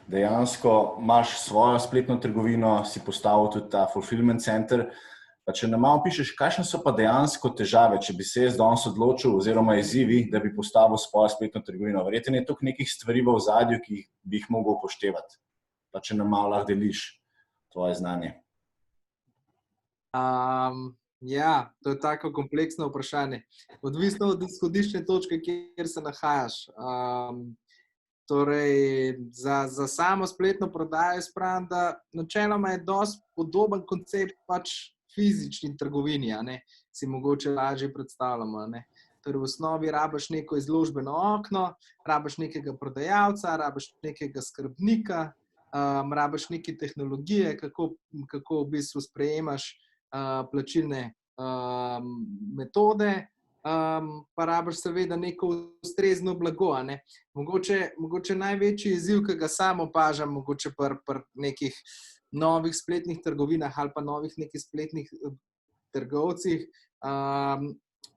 dejansko imaš svojo spletno trgovino, si postavil tudi ta fulfillment center, pa če nam malo pišeš, kakšne so pa dejansko težave, če bi se jaz danes odločil, oziroma izzivi, da bi postavil svojo spletno trgovino. Verjetno je toliko nekih stvari v ozadju, ki bi jih mogel upoštevati. Pa če nam malo lahko deliš tvoje znanje. Ja, to je tako kompleksno vprašanje. Odvisno od izhodiščne točke, kjer se nahajaš. Torej, za samo spletno prodajo spravim, da načeloma je dosti podoben koncept pač fizični trgovini, si mogoče lažje predstavljamo. Torej, v osnovi rabiš neko izložbeno okno, rabiš nekega prodajalca, rabiš nekega skrbnika, rabiš neke tehnologije, kako v bistvu sprejemaš plačilne metode, pa rabiš seveda neko ustrezno blago. Mogoče največji izziv, ki ga sam opažam, mogoče pri nekih novih spletnih trgovinah ali pa novih nekih spletnih trgovcih,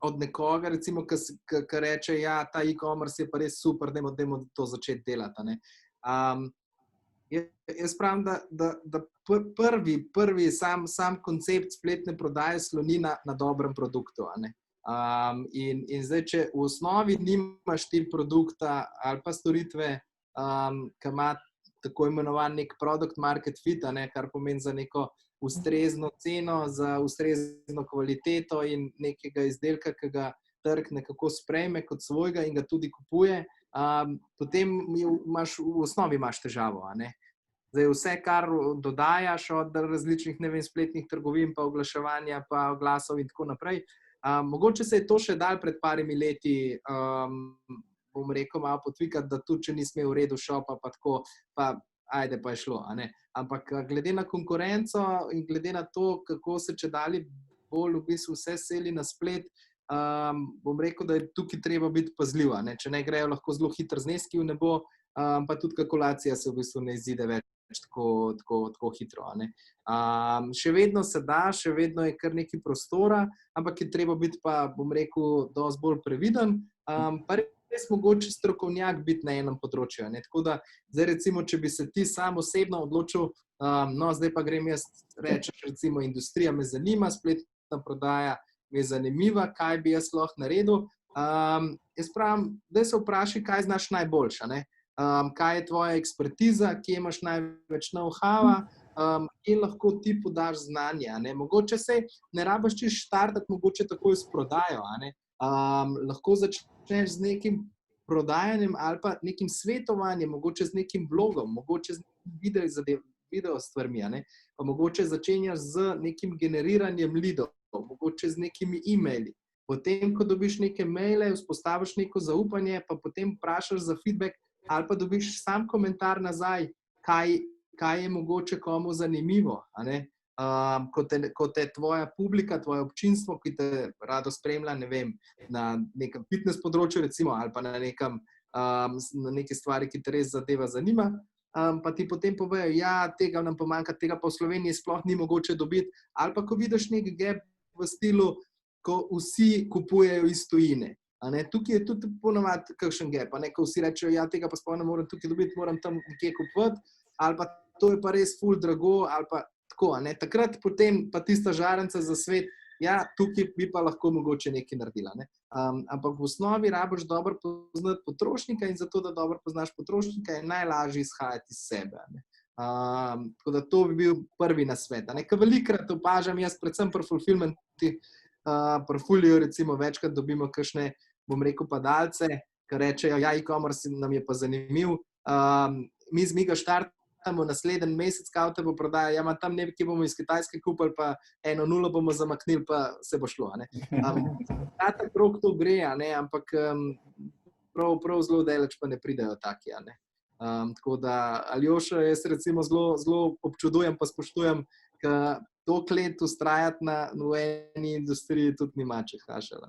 od nekoga, recimo, ki reče, ja, ta e-commerce je pa res super, dajmo to začeti delati. Jaz pravim, da prvi sam koncept spletne prodaje sloni na dobrem produktu. In zdaj, če v osnovi nimaš ti produkta ali pa storitve, ki ima tako imenovan nek product market fit, kar pomeni za neko ustrezno ceno, za ustrezno kvaliteto in nekega izdelka, ki ga trg nekako sprejme kot svojega in ga tudi kupuje, potem v osnovi imaš težavo. Zdaj, vse, kar dodajaš od različnih, spletnih trgovin, pa oglaševanja, pa oglasov in tako naprej. Mogoče se je to še dal pred parimi leti, bom rekel, malo potvikati, da tudi, če nisi imel v redu šopa, pa tako, pa ajde, pa je šlo. Ampak glede na konkurenco in glede na to, kako se čedalje bolj v bistvu vse seli na splet, bom rekel, da je tukaj treba biti pazljiv. Če ne grejo lahko zelo hitro zneski v nebo, pa tudi kalkulacija se v bistvu ne izide več tako hitro. Še vedno se da, še vedno je kar nekaj prostora, ampak je treba biti pa, bom rekel, dosti bolj previden, pa res mogoče strokovnjak biti na enem področju. Tako da, zdaj recimo, če bi se ti sam osebno odločil, no, zdaj pa grem jaz, rečeš, recimo, industrija me zanima, spletna prodaja me je zanimiva, kaj bi jaz lahko naredil. Jaz pravim, da se vprašaj, kaj znaš najboljša. Kaj je tvoja ekspertiza, kje imaš največ know-howa, kje lahko ti podaš znanje. Mogoče se ne rabiš čisto štartati, mogoče takoj s prodajo. Lahko začneš z nekim prodajanjem ali pa nekim svetovanjem, mogoče z nekim blogom, mogoče z video stvarmi, pa mogoče začenjaš z nekim generiranjem leadov, mogoče z nekimi e-maili. Potem, ko dobiš neke maile, vzpostaviš neko zaupanje, pa potem vprašaš za feedback, ali pa dobiš sam komentar nazaj, kaj je mogoče komu zanimivo, kot je tvoja publika, tvoje občinstvo, ki te rado spremlja, ne vem, na nekem fitness področju, recimo, ali pa na neke stvari, ki te res zadeva zanima, pa ti potem povejo, ja, tega nam pomanjka, tega pa v Sloveniji sploh ni mogoče dobiti, ali pa ko vidiš nek gap v stilu, ko vsi kupujejo iz tujine. Tukaj je tudi ponovadi kakšen gap, ko vsi rečejo, ja, tega pa sploh ne moram tukaj dobiti, moram tam nekje kupovati, ali pa to je pa res ful drago, ali pa tako. Takrat potem pa tista žarenca za svet, ja, tukaj bi pa lahko mogoče nekaj naredila. Ampak v osnovi rabiš dobro poznati potrošnika in zato, da dobro poznaš potrošnika, je najlažje izhajati iz sebe. Tako da to bi bil prvi nasvet. Ker velikokrat opažam jaz, predvsem pri fulfillmentih, pri Fuliju recimo večkrat dobimo kakšne bom rekel, padalce, ki rečejo, ja, e-commerce nam je pa zanimiv. Mi z Migo štartamo naslednji mesec, kao te bo prodaja, ja, tam nekaj bomo iz Kitajske kupili, pa 1-0 bomo zamaknili, pa se bo šlo. Ta krog to gre, ampak prav zelo daleč pa ne pridejo taki. Tako da, Aljoša, jaz recimo zelo občudujem pa spoštujem, ker toliko let ustrajati v eni industriji tudi ni mačeh hašala.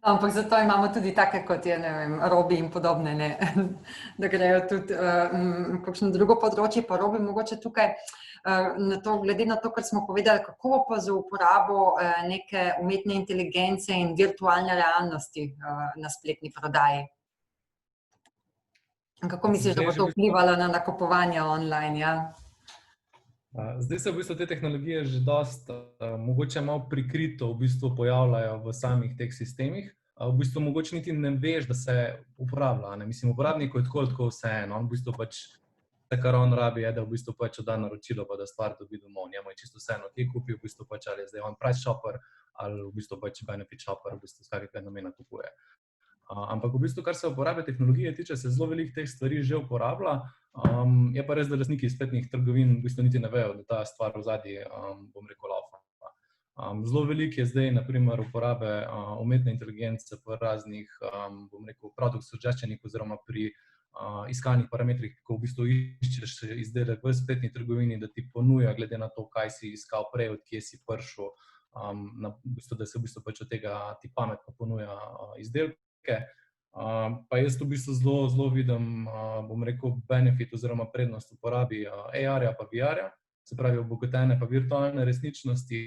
Ampak zato imamo tudi take, kot je, ne vem, Robi in podobne, ne? Da grejo tudi kakšno drugo področje, pa Robi mogoče tukaj glede na to, kar smo povedali, kako pa za uporabo neke umetne inteligence in virtualne realnosti na spletni prodaji. Kako misliš, da bo to vplivalo na nakupovanje online, ja? Zdaj se v bistvu te tehnologije že dosti, mogoče malo prikrito v bistvu pojavljajo v samih teh sistemih. V bistvu mogoče niti ne veš, da se uporablja. Mislim, uporabniku je tako vseeno. On v bistvu pač vse, kar on rabi, je, da v bistvu pač odda naročilo, pa da stvar dobi domov. Njemu je čisto vseeno, kje kupi, v bistvu pač ali je zdaj on price shopper ali v bistvu pač benefit shopper, v bistvu z kakega namena kupuje. Ampak v bistvu, kar se uporabe tehnologije tiče, se zelo veliko teh stvari že uporablja. Je pa res, da lastniki spletnih trgovin v bistvu niti ne vejo, da ta stvar v zadnji, bom rekel, laufa. Zelo veliko je zdaj, na primer, uporabe umetne inteligence v raznih, bom rekel, product suggestionih oziroma pri iskalnih parametrih, ko v bistvu iščeš izdelek v spletni trgovini, da ti ponuja glede na to, kaj si iskal prej, od kje si prišel, v bistvu, da se v bistvu pač od tega ti pametno ponuja izdelke. Pa jaz v bistvu zelo vidim, bom rekel, benefit oziroma prednost uporabi AR-ja pa VR-ja, se pravi obogatene pa virtualne resničnosti,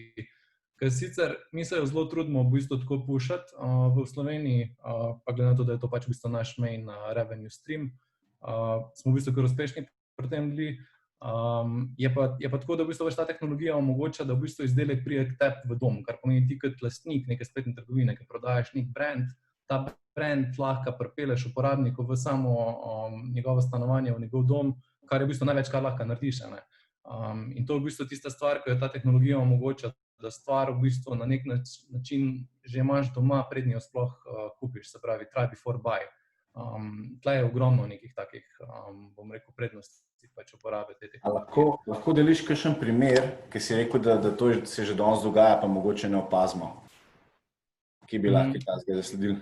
ker sicer mi se jo zelo trudimo v bistvu tako pušati v Sloveniji, pa glede na to, da je to pač v bistvu naš main revenue stream, smo v bistvu kar uspešni pri tem bili. Je pa tako, da v bistvu ta tehnologija omogoča, da v bistvu izdelek pride k tebi v dom, kar pomeni ti kot lastnik neke spletne trgovine, ki prodajaš nek brand, ta brand lahko pripelješ uporabniku v samo njegovo stanovanje, v njegov dom, kar je v bistvu največ, kar lahko narediš. In to je v bistvu tista stvar, ki jo ta tehnologija omogoča, da stvar v bistvu na nek način že imaš doma, prednji jo sploh kupiš, se pravi try before buy. Tle je ogromno nekih takih, bom rekel, prednosti pač uporabe te tehnologije. Lahko deliš kakšen primer, ki si rekel, da to se že danes dogaja, pa mogoče ne opazimo. Kje bi lahko kaj zasledili?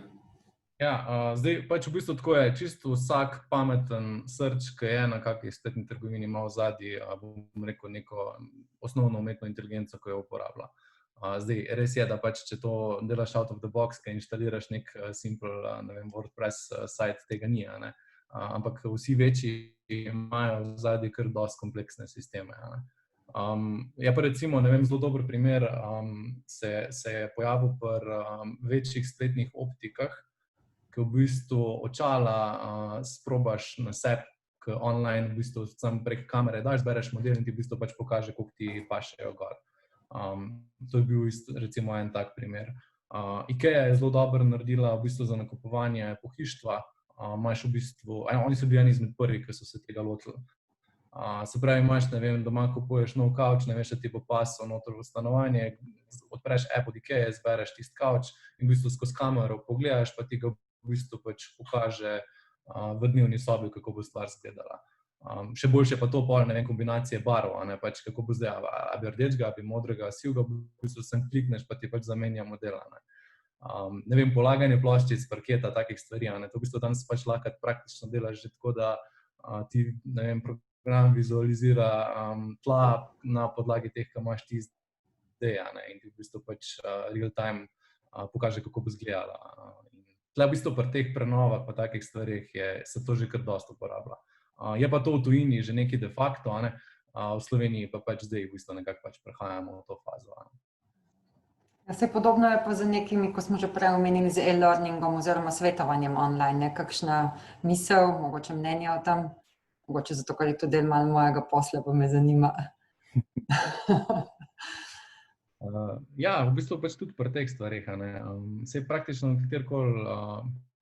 Ja, zdaj pač v bistvu tako je, čisto vsak pameten search, ki je na kakšni spletni trgovini, ima v zadnji, bom rekel, neko osnovno umetno inteligenco, ki jo uporablja. Zdaj, res je, da pač, če to delaš out of the box, ki inštaliraš nek simple, ne vem, WordPress site, tega ni, ampak vsi večji imajo v zadnji kar dosti kompleksne sisteme. Je pa recimo, ne vem, zelo dober primer, se je pojavil pri večjih spletnih optikah, ki v bistvu očala sprobaš na sebi, ki online v bistvu sam prek kamere daš, zbereš model in ti v bistvu pač pokaže, koliko ti pašejo gor. To je bil recimo en tak primer. IKEA je zelo dobro naredila v bistvu za nakupovanje pohištva. Imaš v bistvu, oni so bili eni izmed prvih, ki so se tega lotili. Se pravi, imaš, ne vem, doma kupuješ nov kavč, ne veš, da ti bo pasal noter v stanovanje, odpreš app od IKEA, zbereš tisti kavč in v bistvu skozi kamero pogledaš, pa ti ga v bistvu pač pokaže v dnevni sobi, kako bo stvar izgledala. Še boljše pa to pol, ne vem, kombinacije barv, pač kako bo zdaj, a bi rdečega, a bi modrega, sivega, v bistvu sem klikneš, pa ti pač zamenja modela. Ne vem, polaganje ploščic, parketa, takih stvari, to v bistvu danes pač lahko praktično delaš že tako, da ti, ne vem, program vizualizira tla na podlagi teh, ki imaš ti zdaj, in ti v bistvu pač real time pokaže, kako bo izgledala. Tle v bistvu pri teh prenovah pa takih stvarih se to že kar dosti uporablja. Je pa to v tujini že nekaj de facto, v Sloveniji pa pač zdaj v bistvu nekako pač prehajamo v to fazo. Vse podobno je pa z nekimi, ko smo že prej omenili, z e-learningom oziroma svetovanjem online. Kakšna misel, mogoče mnenje o tem? Mogoče zato, ker je to del malo mojega posla, pa me zanima. Ja, v bistvu pač tudi pri teh stvarih. Saj praktično katerikoli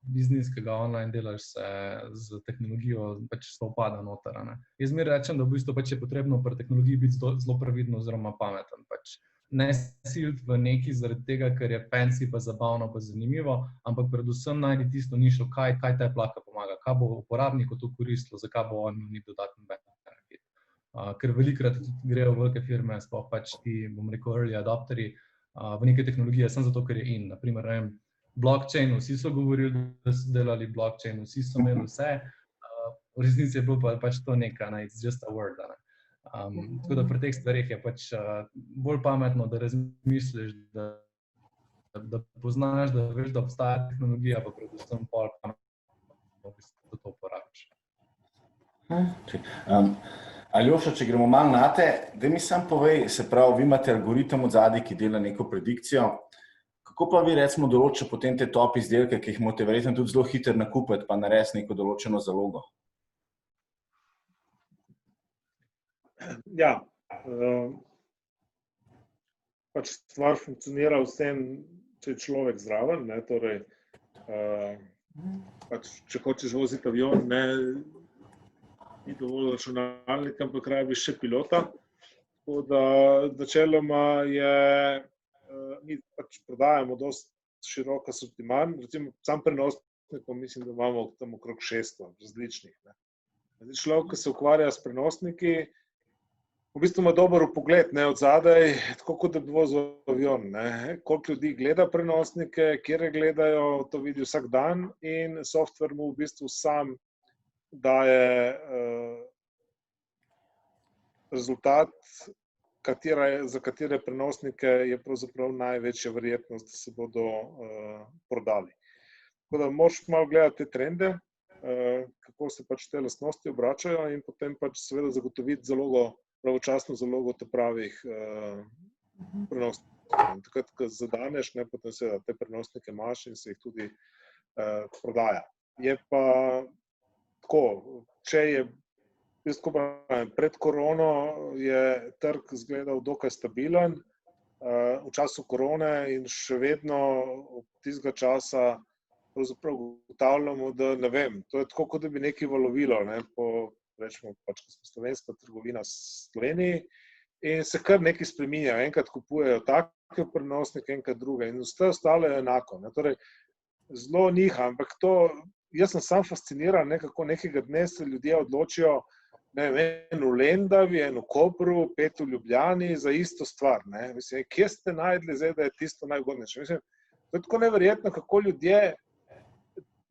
biznis, ki ga online delaš, se z tehnologijo pač sovpada noter. Jaz zmeraj rečem, da v bistvu pač je potrebno pri tehnologiji biti zelo previden oziroma pameten. Pač ne siliti v neki zaradi tega, ker je fancy, pa zabavno, pa zanimivo, ampak predvsem najdi tisto nišo, kaj ta plaka pomaga, kaj bo uporabniku to koristilo, zakaj bo on imel dodatni benefit. Ker velikokrat grejo velike firme, sploh pač ti, bom rekel, early adopterji, v neke tehnologije, samo zato, ker je in. Naprimer, ne vem, blockchain, vsi so govorili, da so delali blockchain, vsi so imeli vse, v resnici je bilo pač to neka, it's just a word. Tako da pri teh stvarih je pač bolj pametno, da razmisliš, da poznaš, da veš, da obstaja tehnologija, pa predvsem pol pametno, da to uporabiš. Aljoša, če gremo malo nate, daj mi sam povej, se pravi, vi imate algoritem od zadaj, ki dela neko predikcijo. Kako pa vi recimo določite potem te top izdelke, ki jih morate verjetno tudi zelo hitro nakupiti, pa narediti neko določeno zalogo? Ja, pač stvar funkcionira vsem, če je človek zraven, ne, torej, pač, če hočeš voziti avion, ne, ni dovolj računalnika, ampak rabiš še pilota, tako da načeloma mi pač prodajamo dosti širok asortiman, recimo sam prenosnikov mislim, da imamo tam okrog 600 različnih, ne. Človek, ki se ukvarja s prenosniki, v bistvu ima dober vpogled, ne, od zadaj, tako kot da bi vozil avion, ne. Koliko ljudi gleda prenosnike, kjer gledajo, to vidi vsak dan in software mu v bistvu sam daje rezultat, za katere prenosnike je pravzaprav največja verjetnost, da se bodo prodali. Tako da moraš malo gledati te trende, kako se pač te lastnosti obračajo in potem pač seveda zagotoviti zalogo, pravočasno zalogo te pravih prenosnikov. Takrat, ko zadaneš, ne, potem seveda te prenosnike imaš in se jih tudi prodaja. Je pa tako, če je, pred korono je trg izgledal dokaj stabilen, v času korone in še vedno od tistega časa pravzaprav ugotavljamo, da ne vem, to je tako, kot da bi nekaj valovilo, ne, rečemo pač, ko smo slovenska trgovina v Sloveniji in se kar nekaj spreminja. Enkrat kupujejo take prenosnike, enkrat druge in vse ostalo je enako, ne. Torej, zelo niha, ampak to, jaz sem sam fasciniran, ne, kako nekega dne se ljudje odločijo, ne vem, en v Lendavi, en v Kopru, 5 v Ljubljani za isto stvar, ne. Mislim, kje ste najdli zdaj, da je tisto najugodnejše? Mislim, to je tako neverjetno, kako ljudje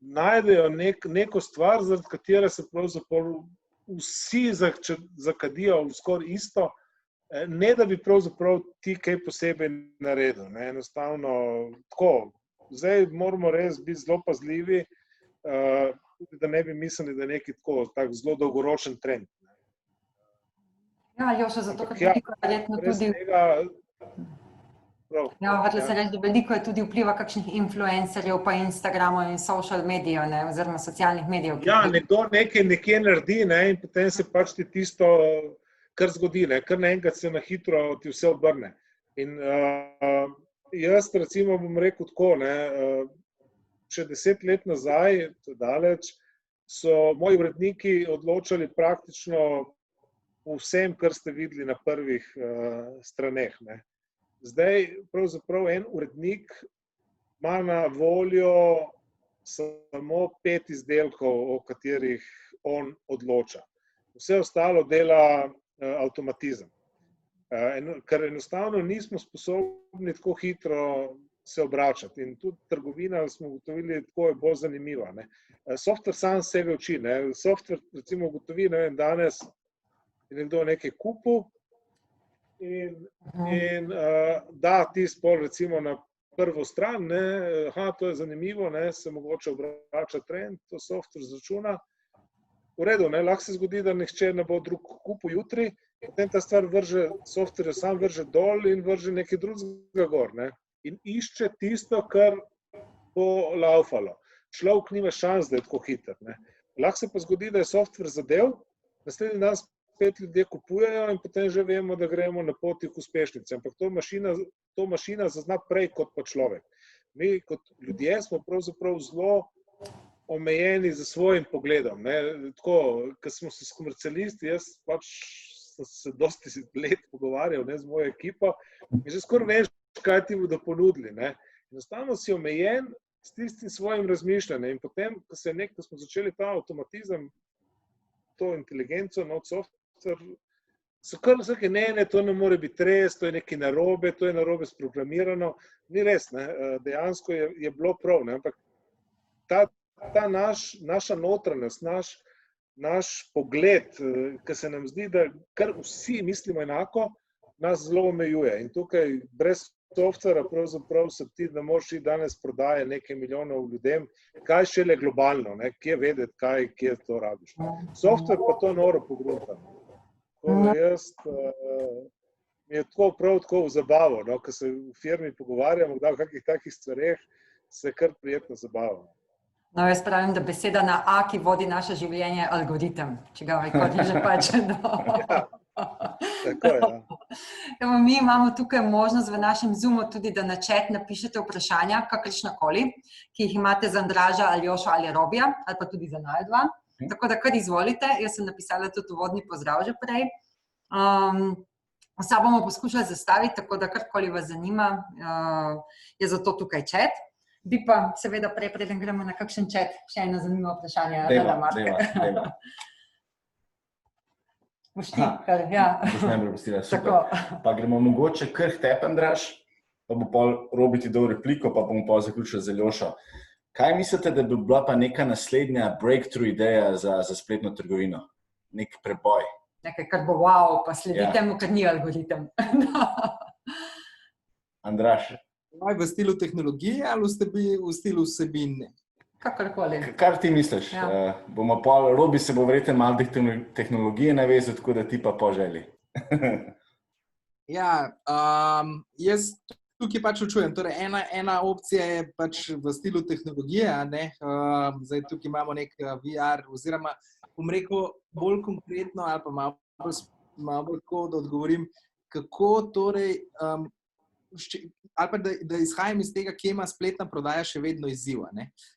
najdejo neko stvar, zaradi katere se pravzaprav vsi zakadijo skoraj isto, ne da bi pravzaprav ti kaj posebej naredil, ne, enostavno tako. Zdaj moramo res biti zelo pazljivi, da ne bi mislili, da je neki tako zelo dolgoročen trend. Ja, Joša, zato, ker veliko verjetno tudi... Ja, vrlo se reči, da veliko je tudi vpliva kakšnih influencerjev, pa Instagramov in social medijev, ne, oziroma socialnih medijev. Ja, nekdo nekje naredi, ne, in potem se pač ti tisto kar zgodi, ne, kar naenkrat se na hitro ti vse obrne. In jaz recimo bom rekel tako, ne, še 10 let nazaj, to je daleč, so moji uredniki odločali praktično o vsem, kar ste videli na prvih straneh, ne. Zdaj pravzaprav en urednik ima na voljo samo 5 izdelkov, o katerih on odloča. Vse ostalo dela avtomatizem. Ker enostavno nismo sposobni tako hitro se obračati in tudi trgovina, smo ugotovili, tako je bolj zanimiva, ne. Software sam sebe uči, ne. Software recimo ugotovi, ne vem, danes je nekdo nekaj kupil, in da ti spol recimo na prvo stran, ne, to je zanimivo, ne, se mogoče obrača trend, to software zračuna. V redu, ne, lahko se zgodi, da nihče ne bo drug kupil jutri, potem ta stvar vrže, software sam vrže dol in vrže nekaj drugega gor, ne. In išče tisto, kar bo laufalo. Človek nima šans, da je tako hiter, ne. Lahko se pa zgodi, da je software zadev, naslednji dan spet ljudje kupujejo in potem že vemo, da gremo na poti k uspešnici. Ampak to mašina zazna prej kot pa človek. Mi kot ljudje smo pravzaprav zelo omejeni z svojim pogledom, ne. Tako, ko smo se s komercialisti, jaz pač sem se dosti let pogovarjal, ne, z mojo ekipo, in že skoraj veš, kaj ti bodo ponudili, ne. Enostavno si omejen s tistim svojim razmišljanjem in potem, ko smo začeli ta avtomatizem, to inteligenco, software, so kar vsake, ne, to ne more biti res, to je nekaj narobe, to je narobe sprogramirano. Ni res, ne, dejansko je bilo prav, ne, ampak ta naša notranjost, naš pogled, ki se nam zdi, da kar vsi mislimo enako, nas zelo omejuje. In tukaj brez softvera pravzaprav se ti ne moreš danes prodaje nekaj milijonov ljudem, kaj šele globalno, ne, kje vedeti, kje to rabiš. Softver pa to noro pogrunta. Jaz mi je prav tako v zabavo, no, ko se v firmi pogovarjamo, da v kakih takih stvareh se kar prijetno zabavamo. No, jaz pravim, da beseda na A, ki vodi naše življenje, je algoritem, če ga vekoli že pače. Tako, ja. Evo, mi imamo tukaj možnost v našem Zoomu tudi, da na chat napišete vprašanja, kakršnakoli, ki jih imate za Andraža, Aljošo ali Robija, ali pa tudi za naju dva. Tako da kar izvolite, jaz sem napisala tudi uvodni pozdrav že prej. Vsa bomo poskušali zastaviti, tako da karkoli vas zanima, je zato tukaj chat. Bi pa seveda prej, preden gremo na kakšen chat, še eno zanimivo vprašanje. Dejva. Boš ti, kar, ja. Boš najbolj postila, super. Pa gremo mogoče kar tepe, Andraž, pa bo pol Robi ti dal repliko, pa bomo pol zaključili z Aljošo. Kaj mislite, da bi bila pa neka naslednja breakthrough ideja za spletno trgovino? Nek preboj? Nekaj, kar bo wow, pa sledi temu, ker ni algoritem. Andraž? V stilu tehnologije ali v stilu vsebine? Kakorkoli. Kar ti misliš? Bomo pol, Robi se bo verjetno malo tehnologije navezal, tako da ti pa poželi. Ja, jaz tukaj pač učujem. Torej, ena opcija je pač v stilu tehnologije, ne? Zdaj tukaj imamo nek VR, oziroma bom rekel bolj konkretno ali pa malo bolj tako, da odgovorim, kako torej, ali pa da izhajam iz tega, kje ima spletna prodaja še vedno izziv.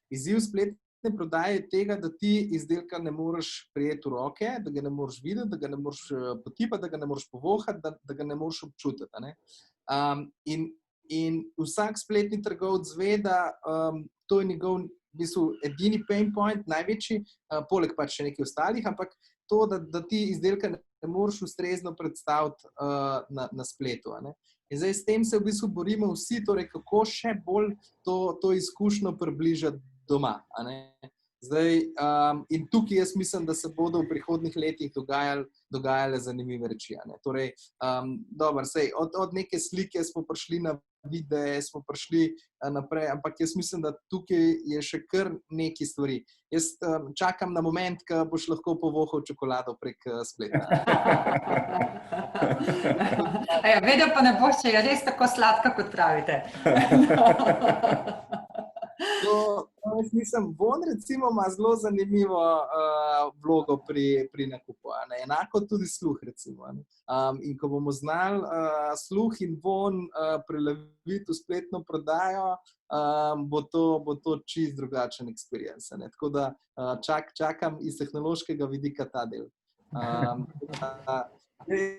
Izziv spletne prodaje je tega, da ti izdelka ne moreš prijeti v roke, da ga ne moreš videti, da ga ne moreš potipati, da ga ne moreš povohati, da ga ne moreš občutiti. In vsak spletni trgovec ve, da to je njegov v bistvu edini pain point, največji, poleg pač še nekaj ostalih, ampak to, da ti izdelka ne moreš ustrezno predstaviti na spletu. In zdaj s tem se v bistvu borimo vsi, torej kako še bolj to izkušnjo približati doma. Zdaj, in tukaj jaz mislim, da se bodo v prihodnjih letih dogajale zanimive reči. Torej, dobro, sej, od neke slike smo prišli na videe, smo prišli naprej, ampak jaz mislim, da tukaj je še kar nekaj stvari. Jaz čakam na moment, ko boš lahko povohal čokolado prek spleta. Vedel pa ne boš, če je res tako sladka, kot pravite. Jaz mislim, Von recimo ima zelo zanimivo vlogo pri nakupu. Enako tudi Sluh recimo. In ko bomo znali Sluh in Von preleviti v spletno prodajo, bo to čist drugačen experience. Tako da čakam iz tehnološkega vidika ta del.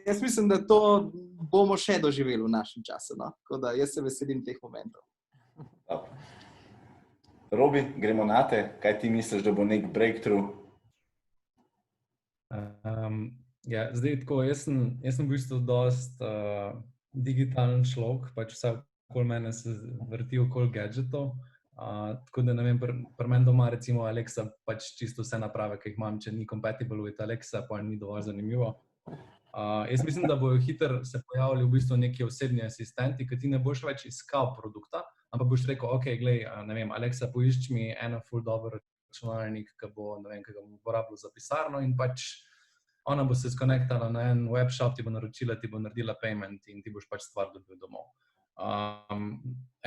Jaz mislim, da to bomo še doživeli v našem času. Tako da jaz se veselim teh momentov. Robi, gremo na te. Kaj ti misliš, da bo nek breakthrough? Zdaj tako, jaz sem v bistvu dost digitalen človek, pač vse okoli mene se vrti okoli gadgetov, tako da ne vem, pri meni doma recimo Alexa pač čisto vse naprave, ki jih imam, če ni compatible with Alexa, pa ni dovolj zanimivo. Jaz mislim, da bojo hitro se pojavili v bistvu neki osebni asistenti, ki ti ne boš več iskal produkta, ampak boš rekel, ok, glej, ne vem, Alexa, poišči mi eno ful dober računalnik, ki ga bom uporabljal za pisarno in pač ona bo se skonektala na en webshop, ti bo naročila, ti bo naredila payment in ti boš pač stvar dobil domov.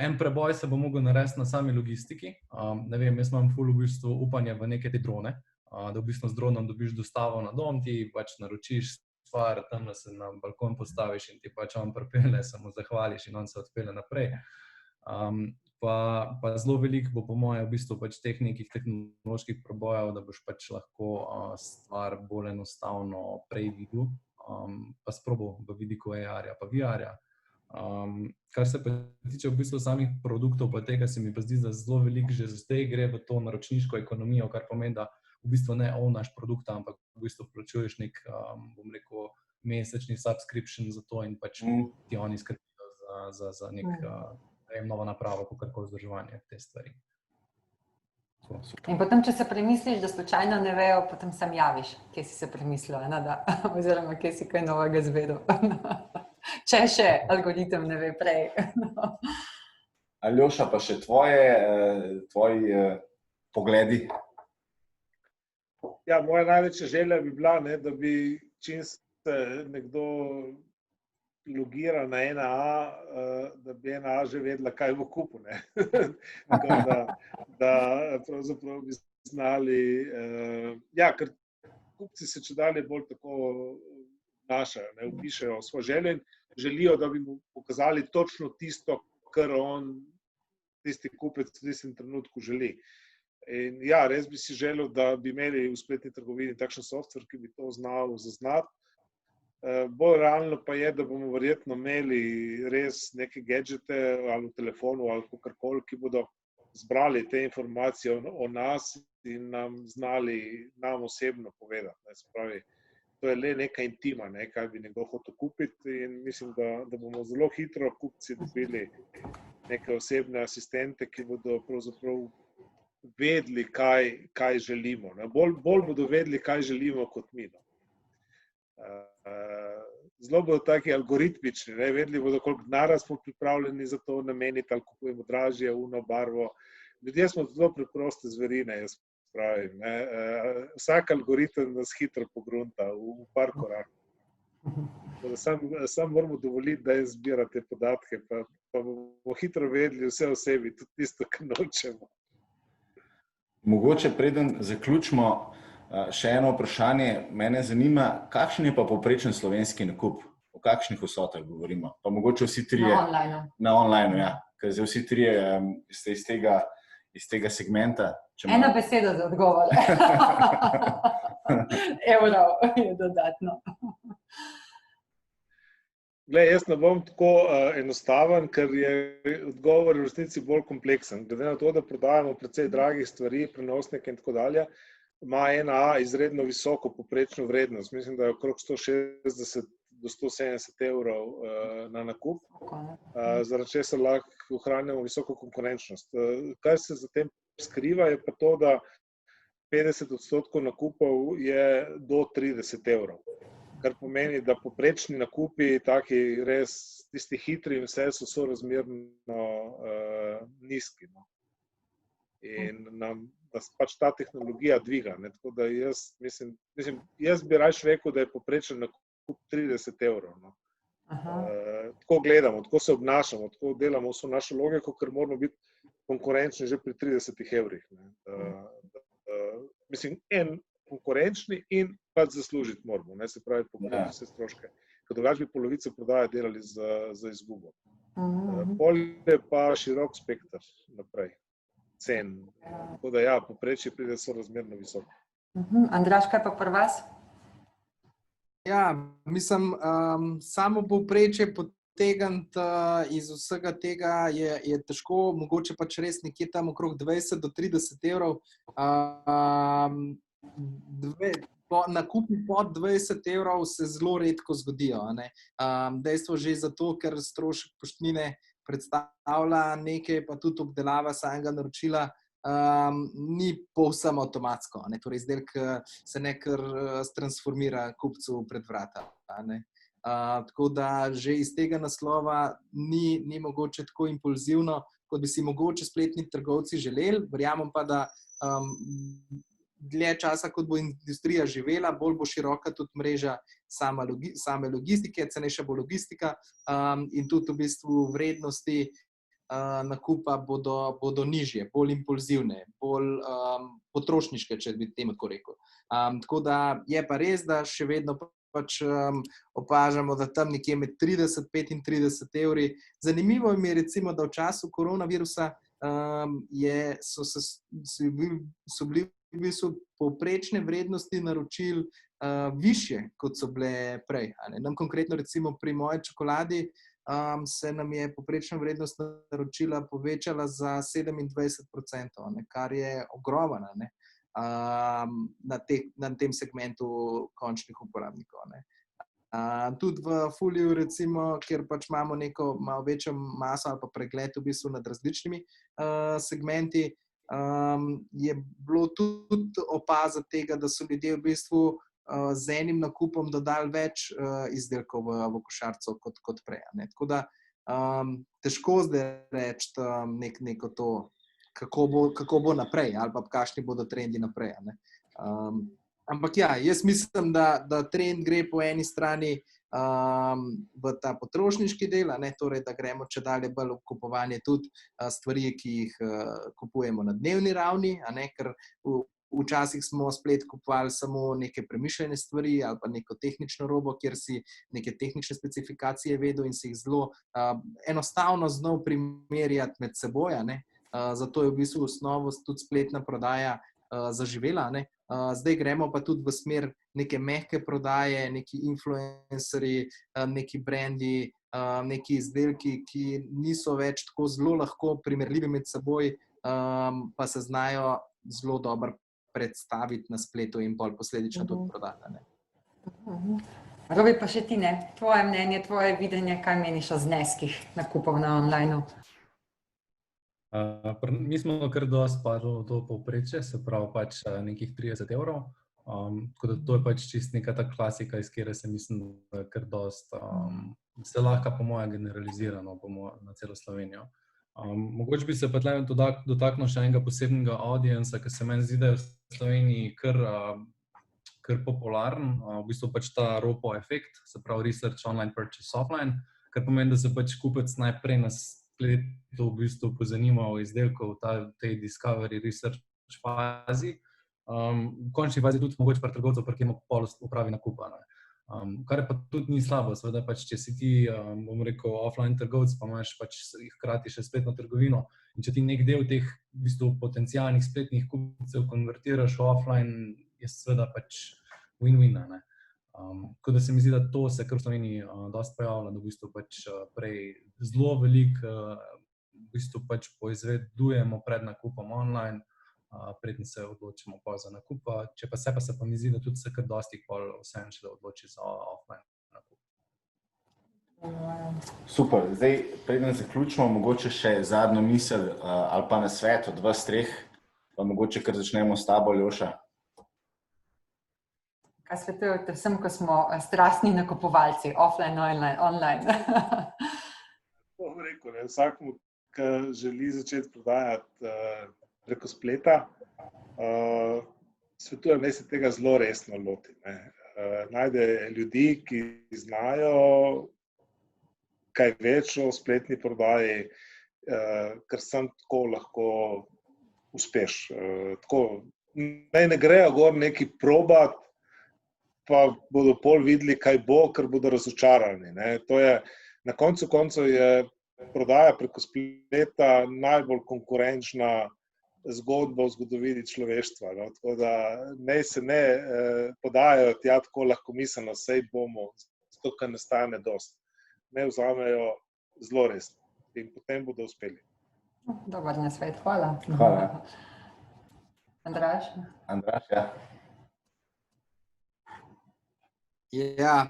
En preboj se bo mogel narediti na sami logistiki. Ne vem, jaz imam ful v bistvu upanje v neke te drone, da v bistvu z dronom dobiš dostavo na dom, ti pač naročiš stvar, tam se na balkon postaviš in ti pač on pripelje, se mu zahvališ in on se odpelje naprej. Pa zelo veliko bo po moje v bistvu pač teh nekih tehnoloških prebojev, da boš pač lahko stvar bolj enostavno prej videl pa sprobal v vidiku AR-ja pa VR-ja. Kar se pa tiče v bistvu samih produktov, pa tega se mi pa zdi, da zelo veliko že zdaj gre v to naročniško ekonomijo, kar pomeni, da v bistvu ne ownaš produkta, ampak v bistvu plačuješ nek, bom rekel, mesečni subscription za to in pač ti oni skrbijo za nek novo napravo, kakorkoli vzdrževanje te stvari. In potem, če se premisliš, da slučajno ne vejo, potem sam javiš, kje si se premislil, oziroma kje si kaj novega izvedel. Če še algoritem ne ve prej. Aljoša, pa še tvoji pogledi? Ja, moja največja želja bi bila, da bi čim se nekdo logira na NAA, da bi NAA že vedela, kaj bo kupil. Da pravzaprav bi znali, ker kupci se čedalje bolj tako našajo, vpišejo svojo željo in želijo, da bi mu pokazali točno tisto, kar on, tisti kupec v tistem trenutku želi. In ja, res bi si želel, da bi imeli v spletni trgovini takšen software, ki bi to znal zaznati. Bolj realno pa je, da bomo verjetno imeli res neke gadžete ali v telefonu ali kakorkoli, ki bodo zbrali te informacije o nas in nam znali nam osebno povedati. Se pravi, to je le neka intima, kaj bi nekdo hotel kupiti in mislim, da bomo zelo hitro kupci dobili neke osebne asistente, ki bodo pravzaprav vedeli, kaj želimo. Bolj bodo vedeli, kaj želimo kot mi. Zelo bodo taki algoritmični, vedeli bodo, koliko denarja smo pripravljeni za to nameniti, ali kupujemo dražje, barvo. Ljudje smo zelo preproste zverine, jaz pravim. Vsak algoritem nas hitro pogrunta v par korakov. Sam moramo dovoliti, da zbira te podatke, pa bomo hitro vedeli vse o sebi, tudi tisto, kar nočemo. Mogoče preden zaključimo, še eno vprašanje. Mene zanima, kakšen je pa povprečen slovenski nakup? O kakšnih vsotah govorimo? Pa mogoče vsi trije... Na online, ja. Ker zdaj vsi trije ste iz tega segmenta. Ena beseda za odgovor. Evrov je dodatno. Glej, jaz ne bom tako enostaven, ker je odgovor v resnici bolj kompleksen. Glede na to, da prodajamo precej dragih stvari, prenosnike in tako dalje, ima NAA izredno visoko povprečno vrednost. Mislim, da je okrog 160 do 170 evrov na nakup, zaradi česar lahko ohranjamo visoko konkurenčnost. Kaj se za tem skriva, je pa to, da 50% nakupov je do 30 evrov. Kar pomeni, da povprečni nakupi, taki res tisti hitri in vse so sorazmerno nizki. In nam da pač ta tehnologija dviga. Tako da jaz bi raje rekel, da je povprečen nakup 30 evrov. Tako gledamo, tako se obnašamo, tako delamo vso našo logiko, ker moramo biti konkurenčni že pri 30 evrih. Konkurenčni in pač zaslužiti moramo, se pravi, pokriti vse stroške. Ker drugače bi polovico prodaje delali za izgubo. Pol je pa širok spekter naprej. Cen. Tako da ja, povprečje pride sorazmerno visoko. Andraž, kaj pa pri vas? Ja, mislim, samo povprečje potegniti iz vsega tega je težko, mogoče pač res nekje tam okrog 20 do 30 evrov. Nakupi pod 20 evrov se zelo redko zgodijo. Dejstvo že zato, ker strošek poštnine predstavlja nekaj, pa tudi obdelava samega naročila ni povsem avtomatsko. Torej, izdelek se ne kar transformira kupcu pred vrata. Tako da že iz tega naslova ni mogoče tako impulzivno, kot bi si mogoče spletni trgovci želeli. Verjamem pa, da dlje časa, kot bo industrija živela, bolj bo široka tudi mreža same logistike, cenejša bo logistika in tudi v bistvu vrednosti nakupa bodo nižje, bolj impulzivne, bolj potrošniške, če bi temu tako rekel. Tako da je pa res, da še vedno pač opažamo, da tam nekje med 30-35 evri. Zanimivo mi je recimo, da v času koronavirusa so bili v bistvu povprečne vrednosti naročil višje, kot so bile prej. Nam konkretno recimo pri moji čokoladi se nam je povprečna vrednost naročila povečala za 27%, kar je ogromno na tem segmentu končnih uporabnikov. Tudi v Fuliju, recimo, kjer pač imamo neko malo večjo maso ali pa pregled v bistvu nad različnimi segmenti, je bilo tudi opaziti tega, da so ljudje v bistvu z enim nakupom dodali več izdelkov v košarico kot prej. Tako da težko zdaj reči neko to, kako bo naprej ali pa kakšni bodo trendi naprej. Ampak ja, jaz mislim, da trend gre po eni strani v ta potrošniški del, torej, da gremo čedalje bolj v kupovanje tudi stvari, ki jih kupujemo na dnevni ravni, ker včasih smo splet kupovali samo neke premišljene stvari ali pa neko tehnično robo, kjer si neke tehnične specifikacije vedel in si jih zelo enostavno znal primerjati med seboj. Zato je v bistvu osnovo tudi spletna prodaja zaživela. Zdaj gremo pa tudi v smer neke mehke prodaje, neki influencerji, neki brendi, neki izdelki, ki niso več tako zelo lahko primerljivi med seboj, pa se znajo zelo dobro predstaviti na spletu in pol posledično tudi prodati. Robi, pa še ti ne, tvoje mnenje, tvoje videnje, kaj meniš o zneskih nakupov na onlineu? Mi smo kar dosti padli v to povprečje, se pravi pač nekih 30 €. Tako da to je pač čist neka ta klasika, iz kjer se mislim, da kar dosti se lahko po moje generalizirano na celo Slovenijo. Mogoče bi se pa tle dotaknil še enega posebnega audienca, ki se meni zdi, da je v Sloveniji kar popularen, v bistvu pač ta ROPO efekt, se pravi Research Online Purchase Offline, kar pomeni, da se pač kupec najprej na spletu v bistvu pozanima o izdelku v tej discovery research fazi. V končni fazi tudi mogoče pri trgovcev, pri kjer pol opravi nakupa. Kar pa tudi ni slabo, seveda pač, če si ti, bom rekel, offline trgovec, pa imaš pač hkrati še spletno trgovino in če ti nek del teh v bistvu potencialnih spletnih kupcev konvertiraš v offline, je seveda pač win-win. Tako da se mi zdi, da to se kar v Sloveniji dosti pojavlja, da v bistvu pač prej zelo veliko v bistvu pač poizvedujemo pred nakupom online, preden se odločimo pa za nakup, če pa se mi zdi, da tudi se kar dosti pol vseeno še odloči za offline nakup. Super, zdaj preden zaključimo, mogoče še zadnjo misel ali pa nasvet od vas treh, pa mogoče kar začnemo s tabo, Aljoša. Kaj svetujete vsem, ko smo strastni nakupovalci, offline, online? To bom rekel, vsakmu, ki želi začeti prodajati preko spleta, svetujem, da se tega zelo resno loti. Najde ljudi, ki znajo kaj več o spletni prodaji, ker sem tako lahko uspeš. Naj ne grejo gor neki probat, pa bodo pol videli, kaj bo, ker bodo razočarani. To je, na koncu koncev je prodaja preko spleta najbolj konkurenčna zgodba v zgodovini človeštva. Tako da naj se ne podajajo tja tako lahkomiselno, saj bomo, zato ker ne stane dosti. Ne vzamejo zelo resno in potem bodo uspeli. Dober nasvet, hvala. Hvala. Andraž? Andraž, ja. Ja,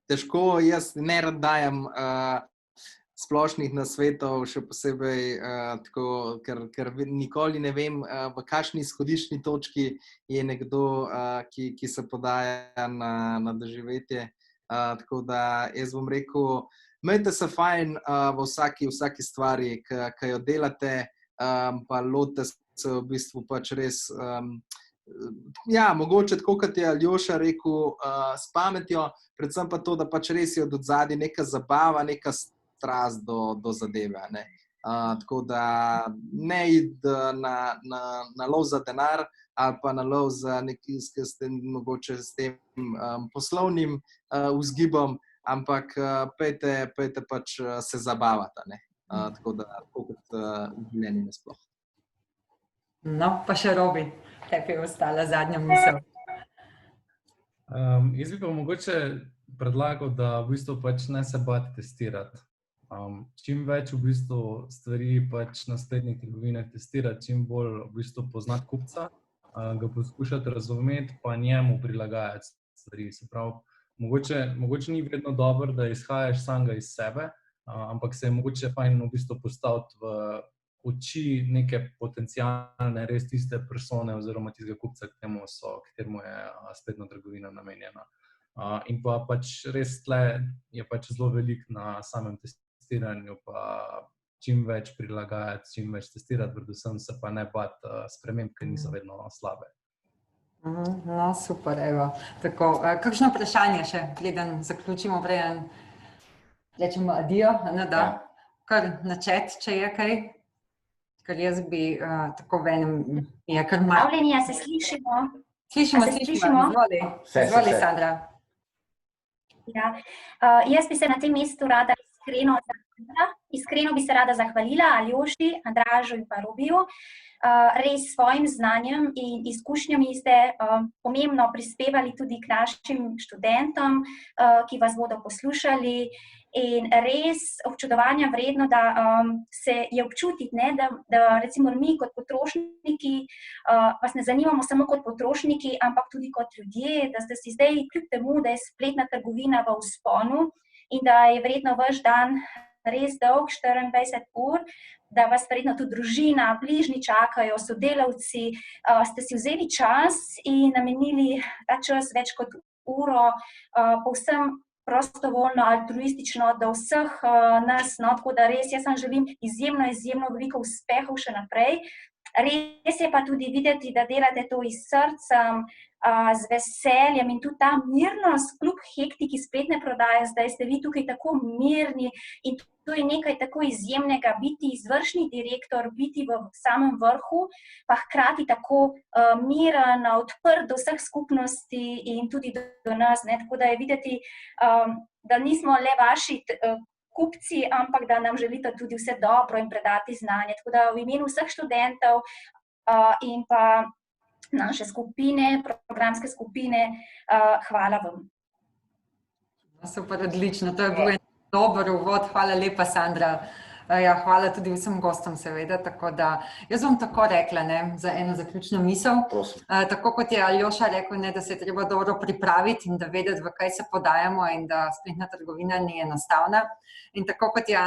težko, jaz ne rad dajem splošnih nasvetov, še posebej tako, ker nikoli ne vem, v kakšni izhodiščni točki je nekdo, ki se podaja na doživetje. Tako da jaz bom rekel, imejte se fajn v vsaki stvari, ki jo delate, pa lotite se v bistvu pač res, ja, mogoče tako, kot je Aljoša rekel, s pametjo, predvsem pa to, da pač res je od odzadaj neka zabava, neka strast do zadeve. Tako da ne iti na lov za denar ali pa na lov za neki, mogoče s tem poslovnim vzgibom, ampak pejte pač se zabavati. Tako da, tako kot v življenju nasploh. No, pa še Robi, tebi je ostala zadnja misel. Jaz bi pa mogoče predlagal, da v bistvu pač ne se bati testirati. Čim več v bistvu stvari pač na spletnih trgovinah testirati, čim bolj v bistvu poznati kupca, ga poskušati razumeti, pa njemu prilagajati stvari. Se pravi, mogoče ni vedno dobro, da izhajaš samega iz sebe, ampak se je mogoče fajn v bistvu postaviti v oči neke potencialne, res tiste persone oziroma tistega kupca, kateremu je spletna trgovina namenjena. In pa pač res tle je pač zelo veliko na samem testiranju, pa čim več prilagajati, čim več testirati, predvsem se pa ne bati sprememb, ki niso vedno slabe. No, super, evo. Tako, kakšno vprašanje še, preden zaključimo, preden rečemo adijo, ne da? Kar na chat, če je kaj. Ker jaz bi tako v enem, je kar malo. Pozdravljeni, se slišimo? Slišimo. Izvoli, Sandra. Ja. Jaz bi se na tem mestu rada iskreno bi se rada zahvalila Aljoši, Andražu in pa Robiju. Res s svojim znanjem in izkušnjami ste pomembno prispevali tudi k našim študentom, ki vas bodo poslušali. In res občudovanja vredno, da se je občutiti, da recimo mi kot potrošniki vas ne zanimamo samo kot potrošniki, ampak tudi kot ljudje, da ste si zdaj kljub temu, da je spletna trgovina v vzponu in da je verjetno vaš dan res dolg, 24 ur, da vas verjetno tudi družina, bližnji čakajo, sodelavci, ste si vzeli čas in namenili ta čas več kot uro, povsem prostovoljno, altruistično do vseh nas, no, tako da res jaz vam želim izjemno veliko uspehov še naprej. Res je pa tudi videti, da delate to iz srcem, z veseljem in tudi ta mirnost, kljub hektiki spletne prodaje, zdaj ste vi tukaj tako mirni in to je nekaj tako izjemnega, biti izvršni direktor, biti v samem vrhu, pa hkrati tako miren, odprt do vseh skupnosti in tudi do nas, ne, tako da je videti, da nismo le vaši kupci, ampak da nam želite tudi vse dobro in predati znanje. Tako da v imenu vseh študentov in pa naše skupine, programske skupine, hvala vam. Super, odlično. To je bil dober uvod. Hvala lepa, Sandra. Ja, hvala tudi vsem gostom, seveda. Tako da, jaz bom tako rekla, ne, za eno zaključno misel. Tako kot je Aljoša rekel, ne, da se je treba dobro pripraviti in da vedeti, v kaj se podajamo in da spletna trgovina ni enostavna. In tako kot je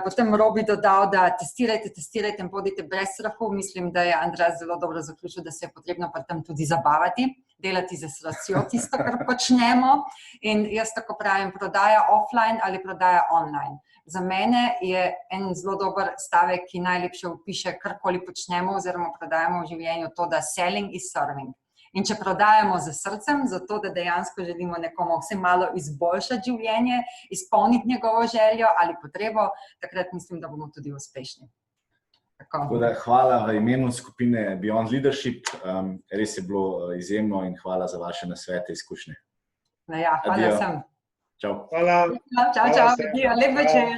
potem Robi dodal, da testirajte in bodite brez strahu. Mislim, da je Andrej zelo dobro zaključil, da se je potrebno pri tem tudi zabavati, delati z srcjo tisto, kar počnemo. In jaz tako pravim, prodaja offline ali prodaja online. Za mene je en zelo dober stavek, ki najlepše opiše karkoli počnemo oziroma prodajamo v življenju, to, da selling is serving. In če prodajamo z srcem, zato da dejansko želimo nekomu vse malo izboljšati življenje, izpolniti njegovo željo ali potrebo, takrat mislim, da bomo tudi uspešni. Tako da, hvala v imenu skupine Beyond Leadership, res je bilo izjemno in hvala za vaše nasvete, izkušnje. Ja, hvala vsem. Čau. Hvala. Čau, lep večer.